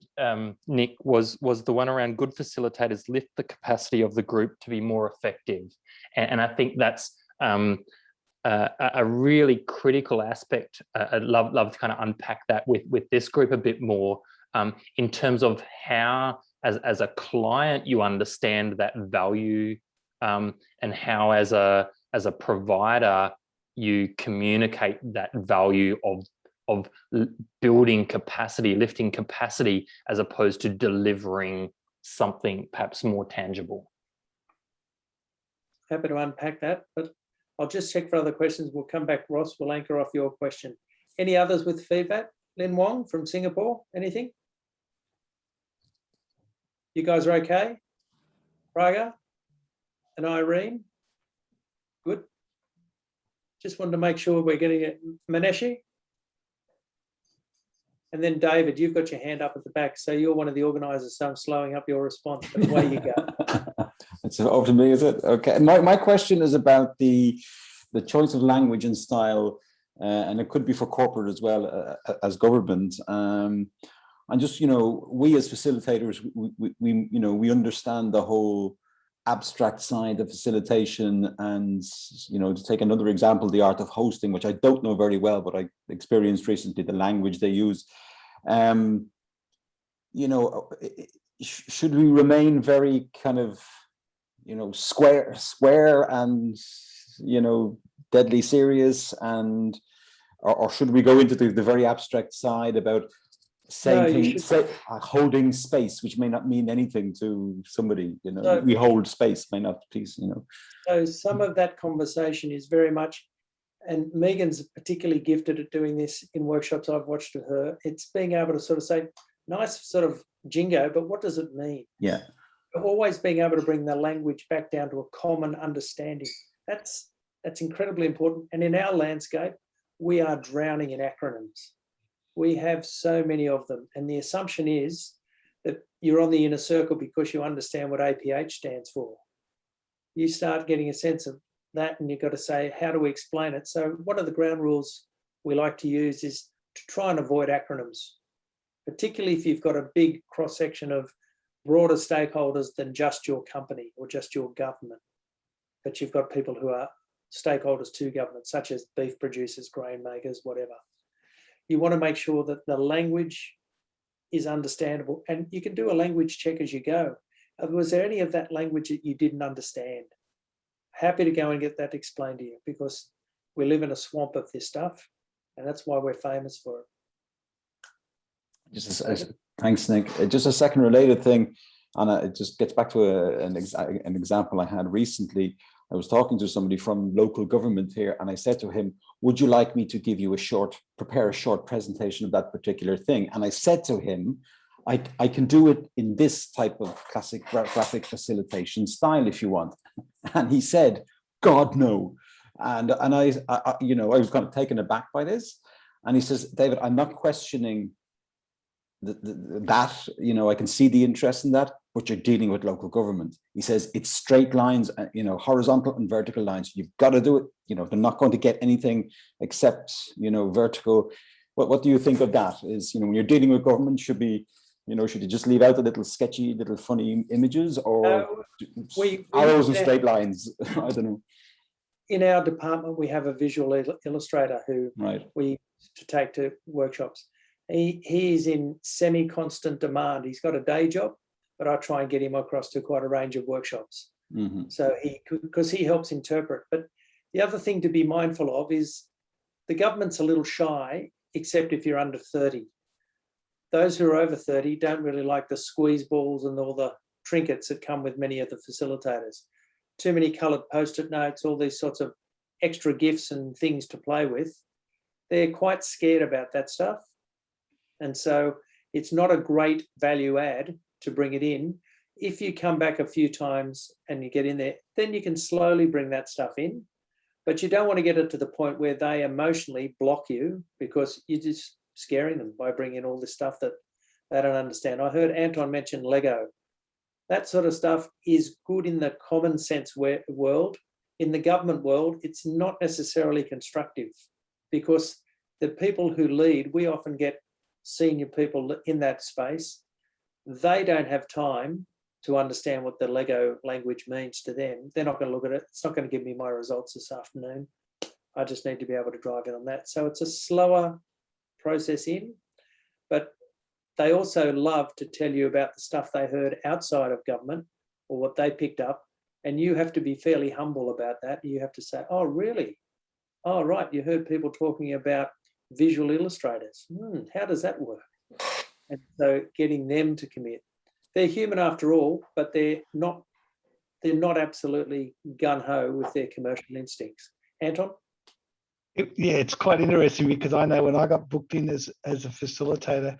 Nick, was the one around good facilitators lift the capacity of the group to be more effective. And I think that's a really critical aspect. I'd love to kind of unpack that with this group a bit more in terms of how, as a client, you understand that value and how, as a provider, you communicate that value of building capacity, lifting capacity, as opposed to delivering something perhaps more tangible. Happy to unpack that, but I'll just check for other questions. We'll come back, Ross. We'll anchor off your question. Any others with feedback? Lin Wong from Singapore, anything? You guys are okay? Raga and Irene? Good. Just wanted to make sure we're getting it. Maneshi? And then David, you've got your hand up at the back, so you're one of the organisers, so I'm slowing up your response, but away you go. It's over to me, is it? Okay. My question is about the choice of language and style, and it could be for corporate as well as government. And just, we as facilitators, we understand the whole abstract side of facilitation, and to take another example, the art of hosting, which I don't know very well, but I experienced recently the language they use. Should we remain very kind of square and deadly serious, and or should we go into the very abstract side about holding space, which may not mean anything to somebody, we hold space, may not, please, So some of that conversation is very much, and Megan's particularly gifted at doing this in workshops I've watched with her, it's being able to sort of say, nice sort of jingo, but what does it mean? Yeah. Always being able to bring the language back down to a common understanding. That's incredibly important. And in our landscape, we are drowning in acronyms. We have so many of them. And the assumption is that you're on the inner circle because you understand what APH stands for. You start getting a sense of that and you've got to say, how do we explain it? So one of the ground rules we like to use is to try and avoid acronyms, particularly if you've got a big cross-section of broader stakeholders than just your company or just your government. But you've got people who are stakeholders to government, such as beef producers, grain makers, whatever. You want to make sure that the language is understandable, and you can do a language check as you go. Was there any of that language that you didn't understand? Happy to go and get that explained to you, because we live in a swamp of this stuff, and that's why we're famous for it. Thanks, Nick. Just a second related thing, and it just gets back to an example I had recently. I was talking to somebody from local government here, and I said to him, would you like me to give you prepare a short presentation of that particular thing? And I said to him, I can do it in this type of classic graphic facilitation style if you want. And he said, God, no. And I was kind of taken aback by this. And he says, David, I'm not questioning that, I can see the interest in that, but you're dealing with local government. He says it's straight lines, horizontal and vertical lines. You've got to do it. They're not going to get anything except, vertical. What do you think of that? Is, when you're dealing with government, should you just leave out the little sketchy, little funny images, or arrows and straight lines? I don't know. In our department, we have a visual illustrator who we used to take to workshops. He is in semi-constant demand. He's got a day job, but I try and get him across to quite a range of workshops. Mm-hmm. So because he helps interpret. But the other thing to be mindful of is the government's a little shy, except if you're under 30. those who are over 30 don't really like the squeeze balls and all the trinkets that come with many of the facilitators. Too many coloured post-it notes, all these sorts of extra gifts and things to play with. They're quite scared about that stuff. And so it's not a great value add to bring it in. If you come back a few times and you get in there, then you can slowly bring that stuff in. But you don't want to get it to the point where they emotionally block you because you're just scaring them by bringing in all this stuff that they don't understand. I heard Anton mention Lego. That sort of stuff is good in the common sense world. In the government world, it's not necessarily constructive because the people who lead, we often get senior people in that space. They don't have time to understand what the Lego language means to them. They're not going to look at it. It's not going to give me my results this afternoon. I just need to be able to drive in on that. So it's a slower process in, but they also love to tell you about the stuff they heard outside of government or what they picked up. And you have to be fairly humble about that. You have to say, oh, really? Oh, right. You heard people talking about visual illustrators. How does that work? And so getting them to commit. They're human after all, but they're not absolutely gung-ho with their commercial instincts. Anton? Yeah, it's quite interesting because I know when I got booked in as a facilitator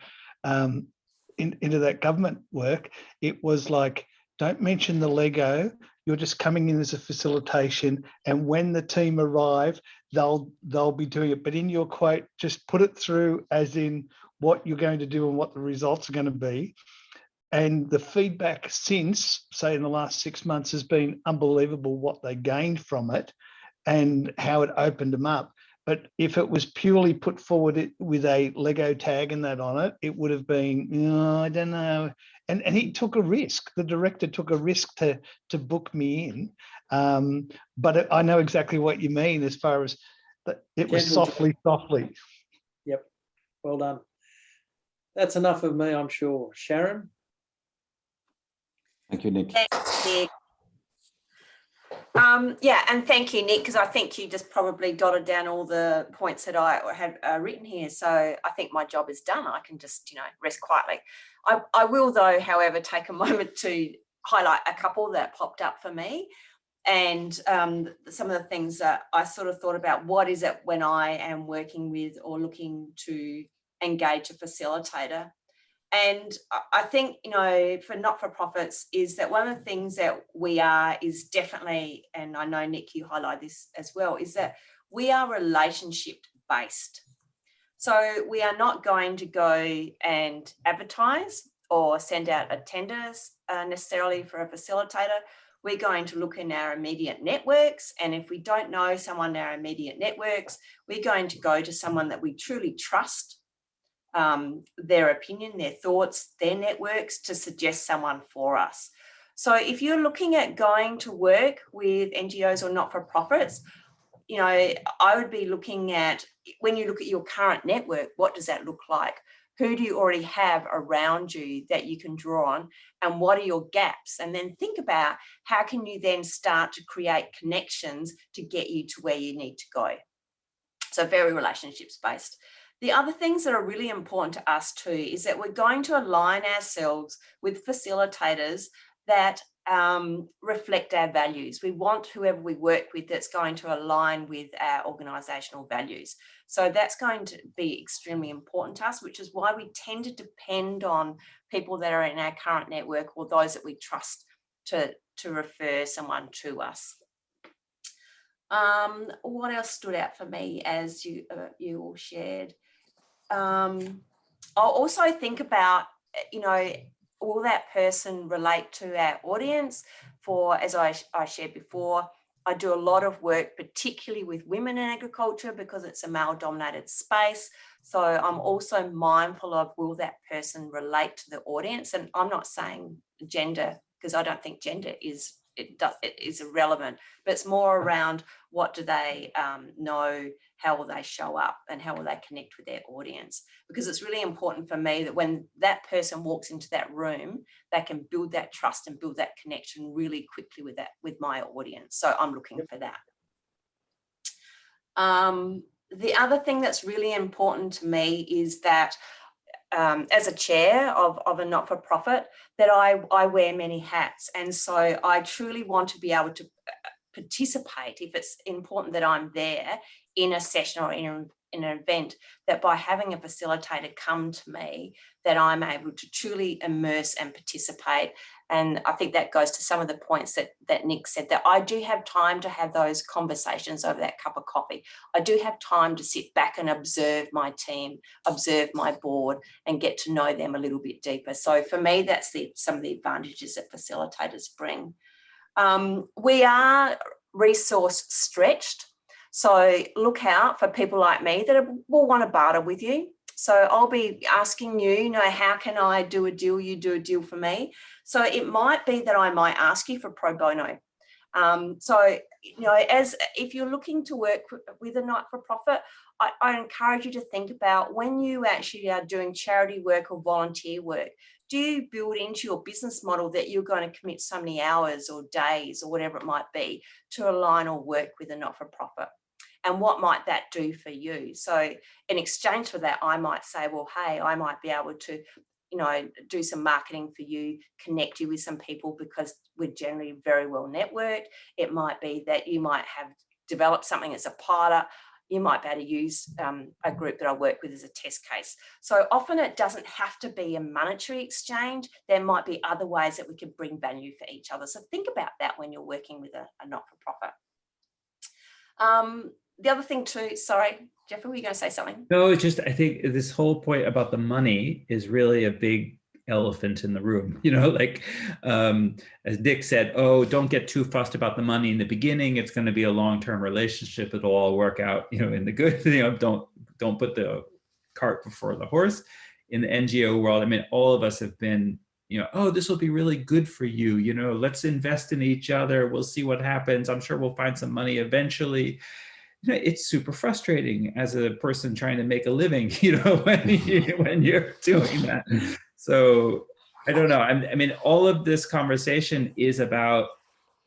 into that government work, it was like, don't mention the Lego. You're just coming in as a facilitation, and when the team arrive, they'll be doing it. But in your quote, just put it through as in what you're going to do and what the results are going to be. And the feedback since, say, in the last 6 months has been unbelievable what they gained from it and how it opened them up. But if it was purely put forward with a Lego tag and that on it, it would have been, I don't know. And he took a risk. The director took a risk to book me in. But I know exactly what you mean as far as that it was softly. Yep. Well done. That's enough of me, I'm sure. Sharon? Thank you, Nick. Thanks, Nick. Yeah, and thank you, Nick, because I think you just probably dotted down all the points that I had written here. So I think my job is done. I can just, rest quietly. I will, though, however, take a moment to highlight a couple that popped up for me. And some of the things that I sort of thought about, what is it when I am working with or looking to engage a facilitator? And I think, for not-for-profits is that one of the things that we are is definitely, and I know, Nick, you highlight this as well, is that we are relationship-based. So we are not going to go and advertise or send out attenders necessarily for a facilitator. We're going to look in our immediate networks. And if we don't know someone in our immediate networks, we're going to go to someone that we truly trust, their opinion, their thoughts, their networks, to suggest someone for us. So if you're looking at going to work with NGOs or not-for-profits, I would be looking at, when you look at your current network, what does that look like? Who do you already have around you that you can draw on, and what are your gaps? And then think about how can you then start to create connections to get you to where you need to go. So very relationships based. The other things that are really important to us too is that we're going to align ourselves with facilitators that reflect our values. We want whoever we work with that's going to align with our organisational values. So that's going to be extremely important to us, which is why we tend to depend on people that are in our current network or those that we trust to refer someone to us. What else stood out for me as you all shared? I'll also think about, will that person relate to our audience? For, as I shared before, I do a lot of work, particularly with women in agriculture, because it's a male-dominated space. So I'm also mindful of, will that person relate to the audience? And I'm not saying gender, because I don't think gender is irrelevant, but it's more around what do they know, how will they show up, and how will they connect with their audience? Because it's really important for me that when that person walks into that room, they can build that trust and build that connection really quickly with my audience. So I'm looking for that. The other thing that's really important to me is that as a chair of a not-for-profit, that I wear many hats. And so I truly want to be able to participate if it's important that I'm there in a session or in an event, that by having a facilitator come to me, that I'm able to truly immerse and participate. And I think that goes to some of the points that Nick said, that I do have time to have those conversations over that cup of coffee. I do have time to sit back and observe my team, observe my board, and get to know them a little bit deeper. So for me, that's some of the advantages that facilitators bring. We are resource stretched. So look out for people like me that will want to barter with you. So I'll be asking you, how can I do a deal? You do a deal for me. So it might be that I might ask you for pro bono. So, as if you're looking to work with a not-for-profit, I encourage you to think about when you actually are doing charity work or volunteer work, do you build into your business model that you're going to commit so many hours or days or whatever it might be to align or work with a not-for-profit? And what might that do for you? So in exchange for that, I might say, well, hey, I might be able to, do some marketing for you, connect you with some people because we're generally very well networked. It might be that you might have developed something as a pilot. You might be able to use a group that I work with as a test case. So often it doesn't have to be a monetary exchange. There might be other ways that we could bring value for each other. So think about that when you're working with a not-for-profit. The other thing too, sorry, Jeffrey, were you going to say something? No, it's just, I think this whole point about the money is really a big elephant in the room, as Dick said, oh, don't get too fussed about the money in the beginning. It's going to be a long-term relationship. It'll all work out, in the good, don't put the cart before the horse. In the NGO world, all of us have been, oh, this will be really good for you. Let's invest in each other. We'll see what happens. I'm sure we'll find some money eventually. It's super frustrating as a person trying to make a living, when you're doing that. So I don't know. All of this conversation is about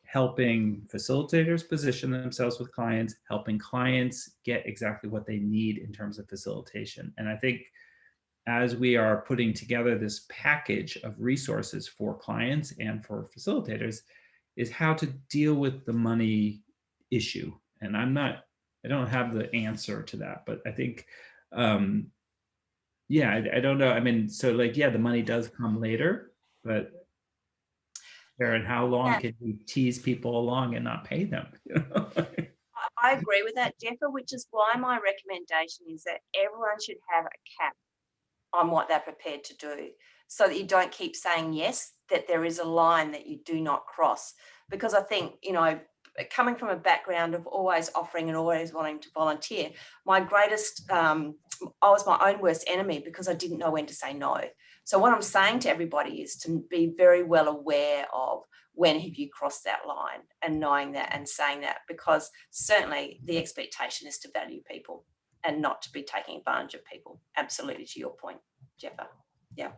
helping facilitators position themselves with clients, helping clients get exactly what they need in terms of facilitation. And I think as we are putting together this package of resources for clients and for facilitators, is how to deal with the money issue. And I don't have the answer to that, but I think, I don't know. So the money does come later, but Karen, how long can you tease people along and not pay them? I agree with that, Jeffer, which is why my recommendation is that everyone should have a cap on what they're prepared to do, so that you don't keep saying yes, that there is a line that you do not cross. Because I think, coming from a background of always offering and always wanting to volunteer, my greatest, I was my own worst enemy because I didn't know when to say no. So what I'm saying to everybody is to be very well aware of when have you crossed that line, and knowing that and saying that, because certainly the expectation is to value people and not to be taking advantage of people. Absolutely, to your point, Jeffer. Yeah.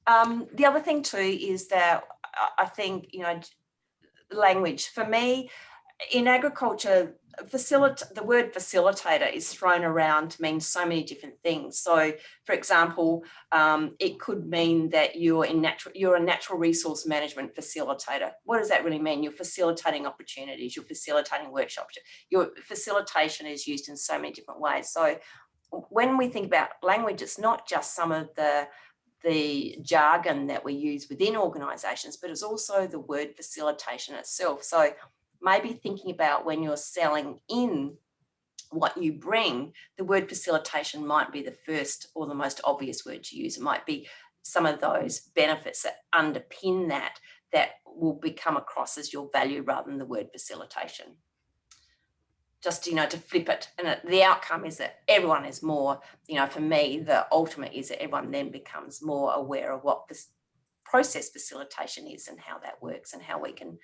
The other thing too is that I think, language. For me, in agriculture, the word facilitator is thrown around to mean so many different things. So, for example, it could mean that you're a natural resource management facilitator. What does that really mean? You're facilitating opportunities, you're facilitating workshops. Your facilitation is used in so many different ways. So when we think about language, it's not just some of the jargon that we use within organisations, but it's also the word facilitation itself. So maybe thinking about when you're selling in what you bring, the word facilitation might be the first or the most obvious word to use. It might be some of those benefits that underpin that will become across as your value rather than the word facilitation. Just, to flip it. And the outcome is that everyone is more, for me, the ultimate is that everyone then becomes more aware of what this process facilitation is and how that works and how we can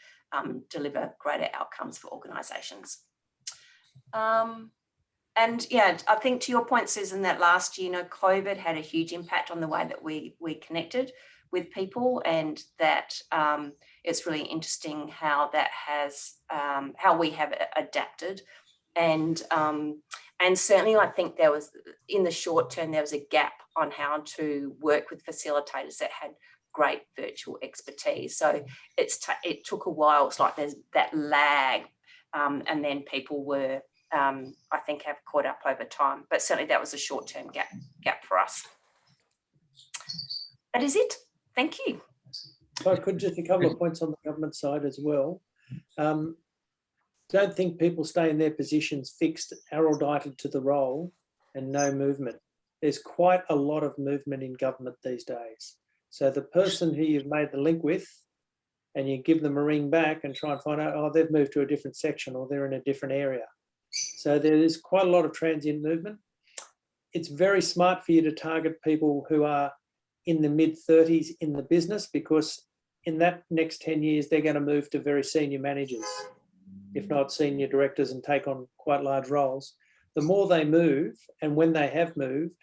deliver greater outcomes for organisations. And yeah, I think to your point, Susan, that last year, COVID had a huge impact on the way that we connected with people, and that it's really interesting how that has, how we have adapted. And certainly I think there was, in the short term, there was a gap on how to work with facilitators that had great virtual expertise. So it took a while. It's like there's that lag, and then people were, I think, have caught up over time. But certainly that was a short-term gap for us. That is it. Thank you. If I could, just a couple of points on the government side as well. Don't think people stay in their positions fixed, erudited to the role and no movement. There's quite a lot of movement in government these days. So the person who you've made the link with, and you give them a ring back and try and find out, oh, they've moved to a different section or they're in a different area. So there is quite a lot of transient movement. It's very smart for you to target people who are in the mid-30s in the business, because in that next 10 years, they're going to move to very senior managers, if not senior directors, and take on quite large roles. The more they move, and when they have moved,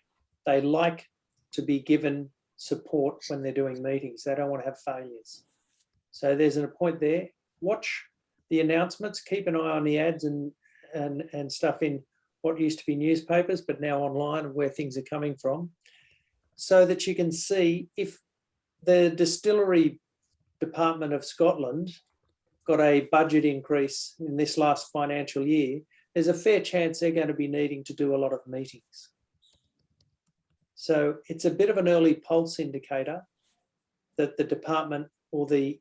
they like to be given support when they're doing meetings. They don't want to have failures. So there's a point there. Watch the announcements, keep an eye on the ads and stuff in what used to be newspapers, but now online, and where things are coming from, so that you can see if the distillery department of Scotland got a budget increase in this last financial year, there's a fair chance they're going to be needing to do a lot of meetings. So it's a bit of an early pulse indicator that the department or the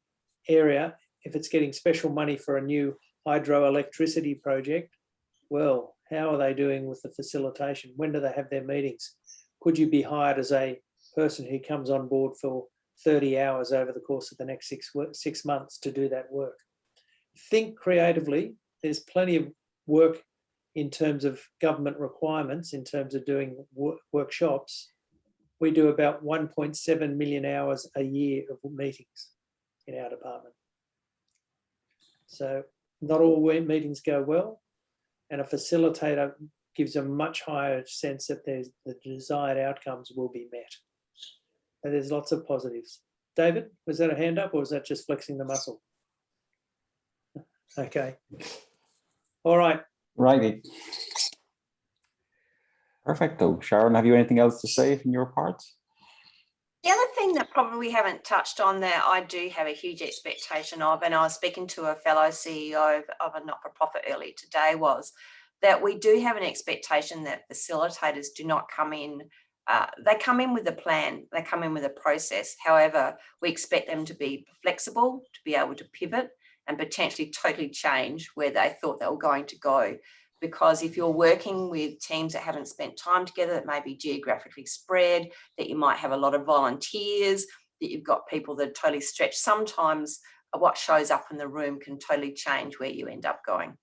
area, if it's getting special money for a new hydroelectricity project, well, how are they doing with the facilitation? When do they have their meetings? Could you be hired as a person who comes on board for 30 hours over the course of the next 6 months to do that work? Think creatively. There's plenty of work in terms of government requirements, in terms of doing workshops. We do about 1.7 million hours a year of meetings in our department. So not all meetings go well, and a facilitator gives a much higher sense that the desired outcomes will be met. So there's lots of positives. David, was that a hand up or was that just flexing the muscle? Okay. All right. Righty. Perfecto. Sharon, have you anything else to say from your part? The other thing that probably we haven't touched on there, I do have a huge expectation of, and I was speaking to a fellow CEO of a not-for-profit earlier today, was that we do have an expectation that facilitators do not come in, they come in with a plan, they come in with a process. However, we expect them to be flexible, to be able to pivot and potentially totally change where they thought they were going to go. Because if you're working with teams that haven't spent time together, that may be geographically spread, that you might have a lot of volunteers, that you've got people that are totally stretched, sometimes what shows up in the room can totally change where you end up going.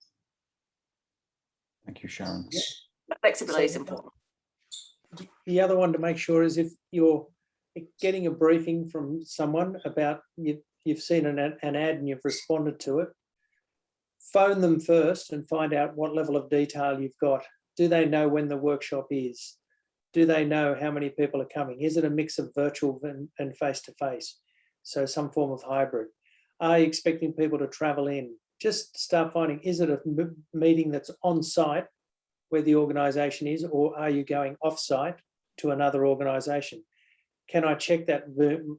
Thank you, Sharon. Yeah. Flexibility is important. The other one to make sure is if you're getting a briefing from someone about, you've seen an ad and you've responded to it, phone them first and find out what level of detail you've got. Do they know when the workshop is? Do they know how many people are coming? Is it a mix of virtual and face-to-face? So some form of hybrid. Are you expecting people to travel in? Just start finding, is it a meeting that's on site where the organisation is, or are you going off-site to another organisation? Can I check that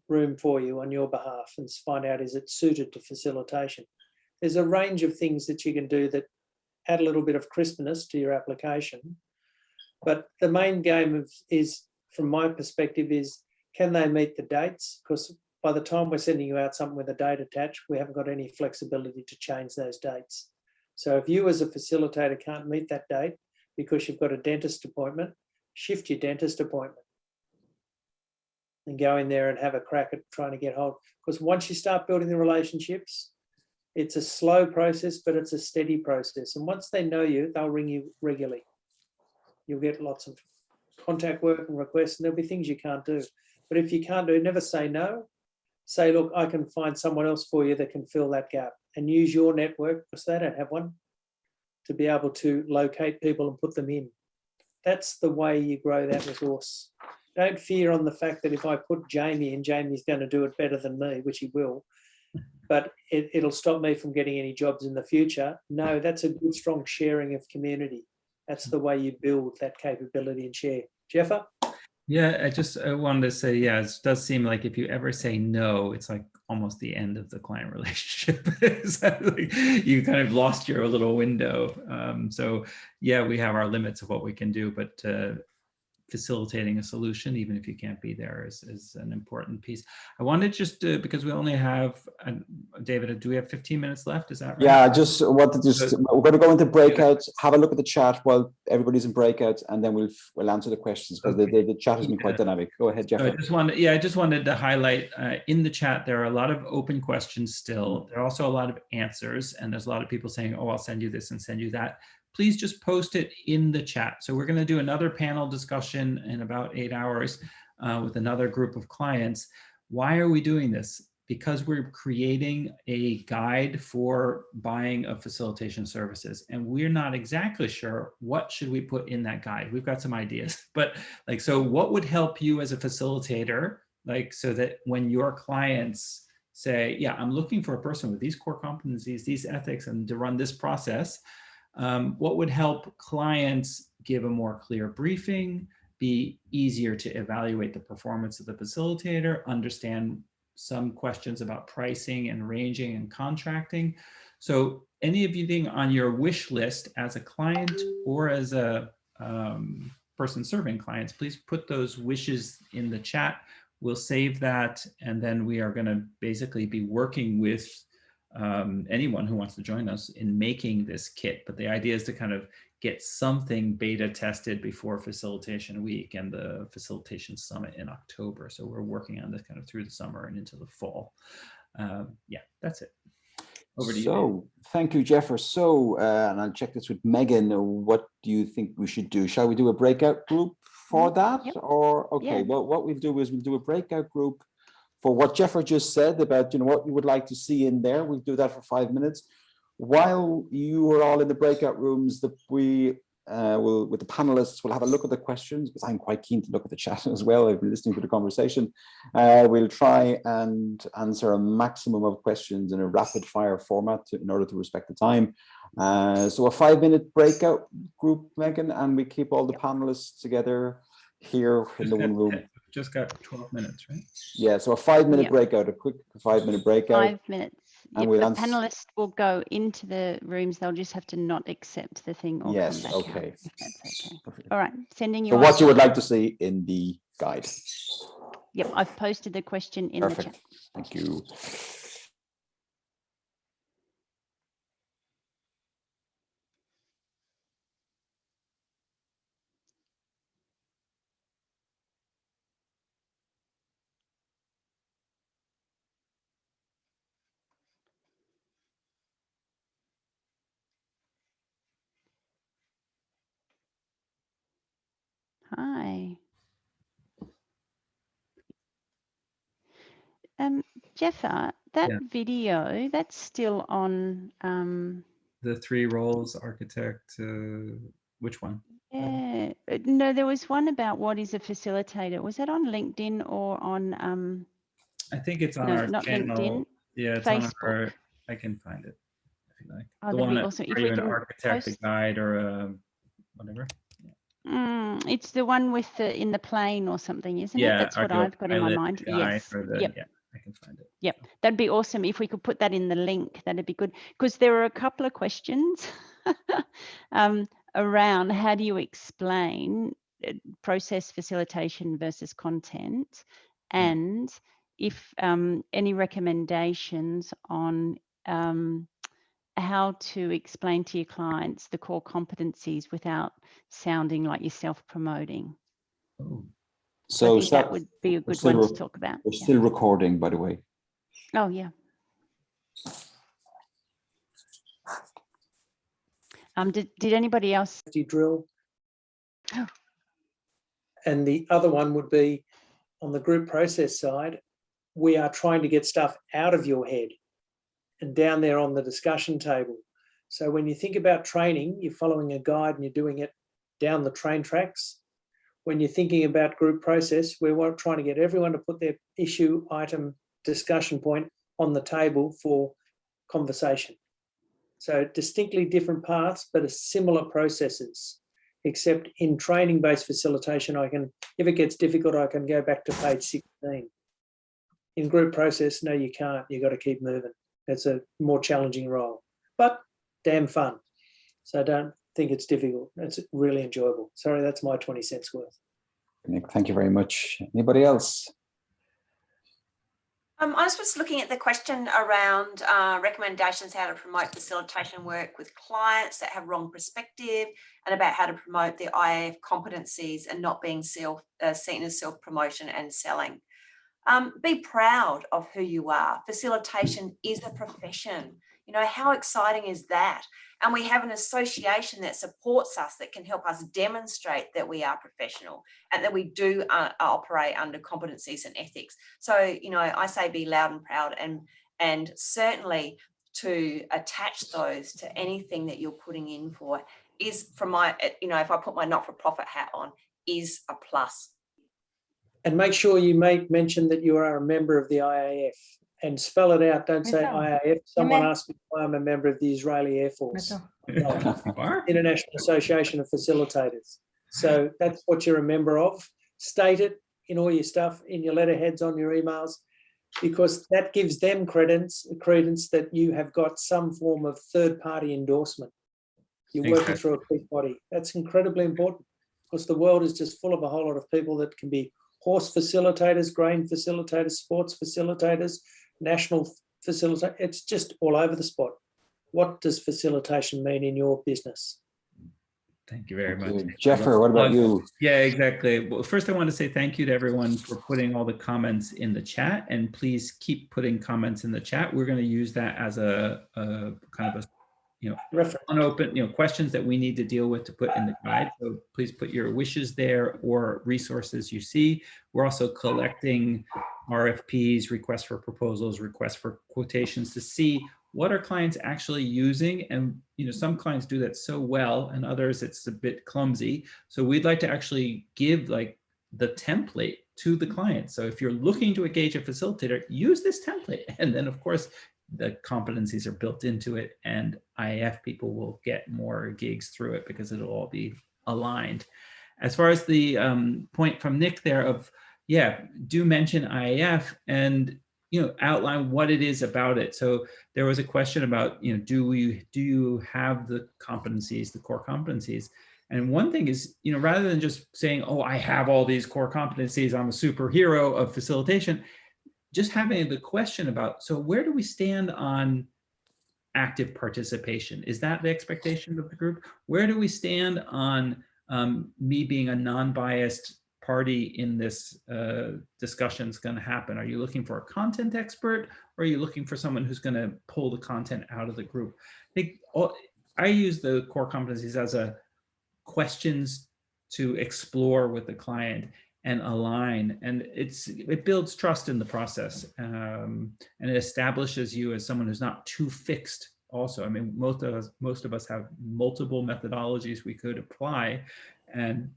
room for you on your behalf and find out, is it suited to facilitation? There's a range of things that you can do that add a little bit of crispness to your application. But the main game is, from my perspective, is can they meet the dates? Because by the time we're sending you out something with a date attached, we haven't got any flexibility to change those dates. So if you as a facilitator can't meet that date because you've got a dentist appointment, shift your dentist appointment and go in there and have a crack at trying to get hold. Because once you start building the relationships, it's a slow process, but it's a steady process. And once they know you, they'll ring you regularly. You'll get lots of contact work and requests, and there'll be things you can't do. But if you can't do it, never say no. Say, look, I can find someone else for you that can fill that gap, and use your network, because they don't have one, to be able to locate people and put them in. That's the way you grow that resource. Don't fear on the fact that if I put Jamie in, Jamie's going to do it better than me, which he will. but it'll stop me from getting any jobs in the future. No, that's a good, strong sharing of community. That's the way you build that capability and share. Jeffer? Yeah, I wanted to say, yeah, it does seem like if you ever say no, it's like almost the end of the client relationship. Like you kind of lost your little window. So yeah, we have our limits of what we can do, but facilitating a solution, even if you can't be there, is an important piece. I wanted just to, because we only have, David, do we have 15 minutes left? Is that right? Yeah, I just wanted to, we're going to go into breakouts, have a look at the chat while everybody's in breakouts, and then we'll answer the questions, because the chat has been quite dynamic. Go ahead, Jeff. So I just wanted to highlight in the chat, there are a lot of open questions still. There are also a lot of answers, and there's a lot of people saying, oh, I'll send you this and send you that. Please just post it in the chat. So we're going to do another panel discussion in about 8 hours with another group of clients. Why are we doing this? Because we're creating a guide for buying of facilitation services, and we're not exactly sure what should we put in that guide. We've got some ideas, but like, so what would help you as a facilitator, like, so that when your clients say, yeah, I'm looking for a person with these core competencies, these ethics, and to run this process, what would help clients give a more clear briefing, be easier to evaluate the performance of the facilitator, understand some questions about pricing and ranging and contracting. So any of you thing on your wish list as a client or as a person serving clients, please put those wishes in the chat. We'll save that, and then we are going to basically be working with anyone who wants to join us in making this kit. But the idea is to kind of get something beta tested before Facilitation Week and the Facilitation Summit in October. So we're working on this kind of through the summer and into the fall. Yeah, that's it. Over to you. So thank you, Jeffer. So, and I'll check this with Megan. What do you think we should do? Shall we do a breakout group for that? Yep. Or, okay, Yeah. well, what we'll do is we'll do a breakout group for what Jeffer just said about, what you would like to see in there. We'll do that for 5 minutes. While you are all in the breakout rooms, that we will, with the panelists, we'll have a look at the questions, because I'm quite keen to look at the chat as well. I've been listening to the conversation. We'll try and answer a maximum of questions in a rapid fire format in order to respect the time. So a 5-minute breakout group, Megan, and we keep all the panelists together here in the one room. Just got 12 minutes, right? Yeah, so a 5-minute breakout, a quick 5-minute breakout. 5 minutes. And If we'll the answer. panelists will go into the rooms, they'll just have to not accept the thing or Yes, come back okay. out, if that's okay. All right, sending you. So what you would like to see in the guide. Yep, I've posted the question in the chat. Thank you. Hi. Jeffer, that video, that's still on. The 3 roles, architect, which one? Yeah, no, there was one about what is a facilitator. Was that on LinkedIn or on? I think it's on no, our not channel. LinkedIn. Yeah, it's Facebook. on our, I can find it if you like. Oh, The that'd one be that, awesome. If are we you an can architect, a post. guide, or a whatever? It's the one with the in the plane or something, isn't it? That's what I've got in my mind. Yes. Yep. Yeah, I can find it. Yep, that'd be awesome if we could put that in the link. That'd be good, because there are a couple of questions around how do you explain process facilitation versus content, and if any recommendations on how to explain to your clients the core competencies without sounding like you're self-promoting. Oh. So I think that would be a good one to talk about. We're still recording, by the way. Oh, yeah. Did anybody else? Drill. And the other one would be on the group process side, we are trying to get stuff out of your head and down there on the discussion table. So when you think about training, you're following a guide and you're doing it down the train tracks. When you're thinking about group process, we're trying to get everyone to put their issue, item, discussion point on the table for conversation. So distinctly different paths, but similar processes, except in training-based facilitation, if it gets difficult, I can go back to page 16. In group process, no, you can't. You've got to keep moving. It's a more challenging role, but damn fun. So don't think it's difficult. It's really enjoyable. Sorry, that's my 20 cents worth. Nick, thank you very much. Anybody else? I was just looking at the question around recommendations how to promote facilitation work with clients that have wrong perspective, and about how to promote the IAF competencies and not being seen as self-promotion and selling. Be proud of who you are. Facilitation is a profession. You know, how exciting is that? And we have an association that supports us, that can help us demonstrate that we are professional and that we do operate under competencies and ethics. So, you know, I say be loud and proud, and certainly to attach those to anything that you're putting in for is, from my, you know, if I put my not-for-profit hat on, is a plus. And make sure you mention that you are a member of the IAF, and spell it out. Don't say IAF. Someone asked me why I'm a member of the Israeli Air Force. International Association of Facilitators. So that's what you're a member of. State it in all your stuff, in your letterheads, on your emails, because that gives them credence that you have got some form of third-party endorsement. You're working through a big body. That's incredibly important, because the world is just full of a whole lot of people that can be horse facilitators, grain facilitators, sports facilitators, national facilitators. It's just all over the spot. What does facilitation mean in your business? Thank you very much. Jeffrey, what about you? Yeah, exactly. Well, first I want to say thank you to everyone for putting all the comments in the chat, and please keep putting comments in the chat. We're going to use that as a kind of a, you know, unopened, you know, questions that we need to deal with to put in the guide. So please put your wishes there or resources you see. We're also collecting RFPs, requests for proposals, requests for quotations, to see what are clients actually using. And, you know, some clients do that so well, and others it's a bit clumsy. So we'd like to actually give like the template to the client. So if you're looking to engage a facilitator, use this template. And then of course, the competencies are built into it, and IAF people will get more gigs through it because it'll all be aligned. As far as the point from Nick there of, yeah, do mention IAF and, you know, outline what it is about it. So there was a question about, you know, do you have the competencies, the core competencies? And one thing is, you know, rather than just saying, oh, I have all these core competencies, I'm a superhero of facilitation, just having the question about, so where do we stand on active participation? Is that the expectation of the group? Where do we stand on me being a non-biased party in this discussion is going to happen? Are you looking for a content expert, or are you looking for someone who's going to pull the content out of the group? I use the core competencies as a questions to explore with the client and align, and it builds trust in the process, and it establishes you as someone who's not too fixed. Also, I mean, most of us have multiple methodologies we could apply, and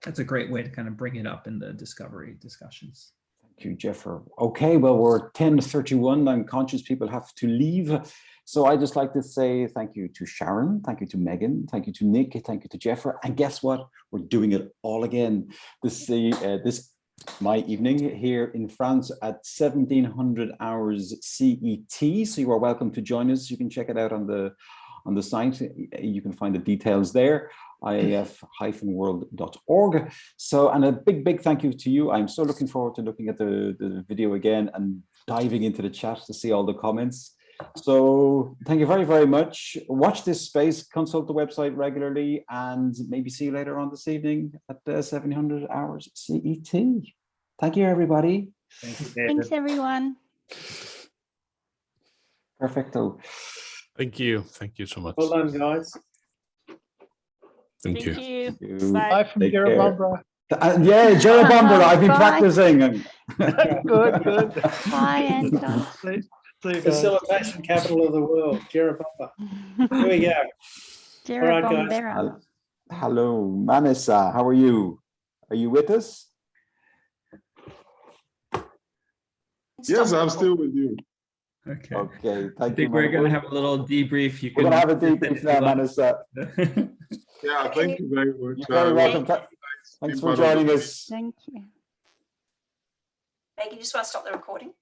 that's a great way to kind of bring it up in the discovery discussions. Thank you, Jeffrey. Okay, well, we're 10:31. I'm conscious people have to leave. So I just like to say thank you to Sharon, thank you to Megan, thank you to Nick, thank you to Jeffrey. And guess what? We're doing it all again. This my evening here in France at 1700 hours CET. So you are welcome to join us. You can check it out on the site. You can find the details there, iaf-world.org. So, and a big thank you to you. I'm so looking forward to looking at the video again and diving into the chat to see all the comments. So thank you very much. Watch this space, consult the website regularly, and maybe see you later on this evening at 1700 hours CET. Thank you, everybody. Thank you, David. Thanks, everyone. Perfecto. Thank you so much. Well done, guys. Thank you. Thank you. Bye. Bye from Take care. Jerabomba. Yeah, Jerabomba, I've been Bye. practicing. Good. Bye, Anton. See you guys. Facilitation capital of the world, Jerabomba. Here we go. Jerabomba. Hello, Manessa, how are you? Are you with us? Yes, I'm still with you. Okay. Okay, I thank you. think we're going to We're have a little debrief. You we're can gonna have a debrief now, Manus. Yeah, thank you very much. You're very welcome. Thanks for joining us. Thank you. Meg, you just want to stop the recording?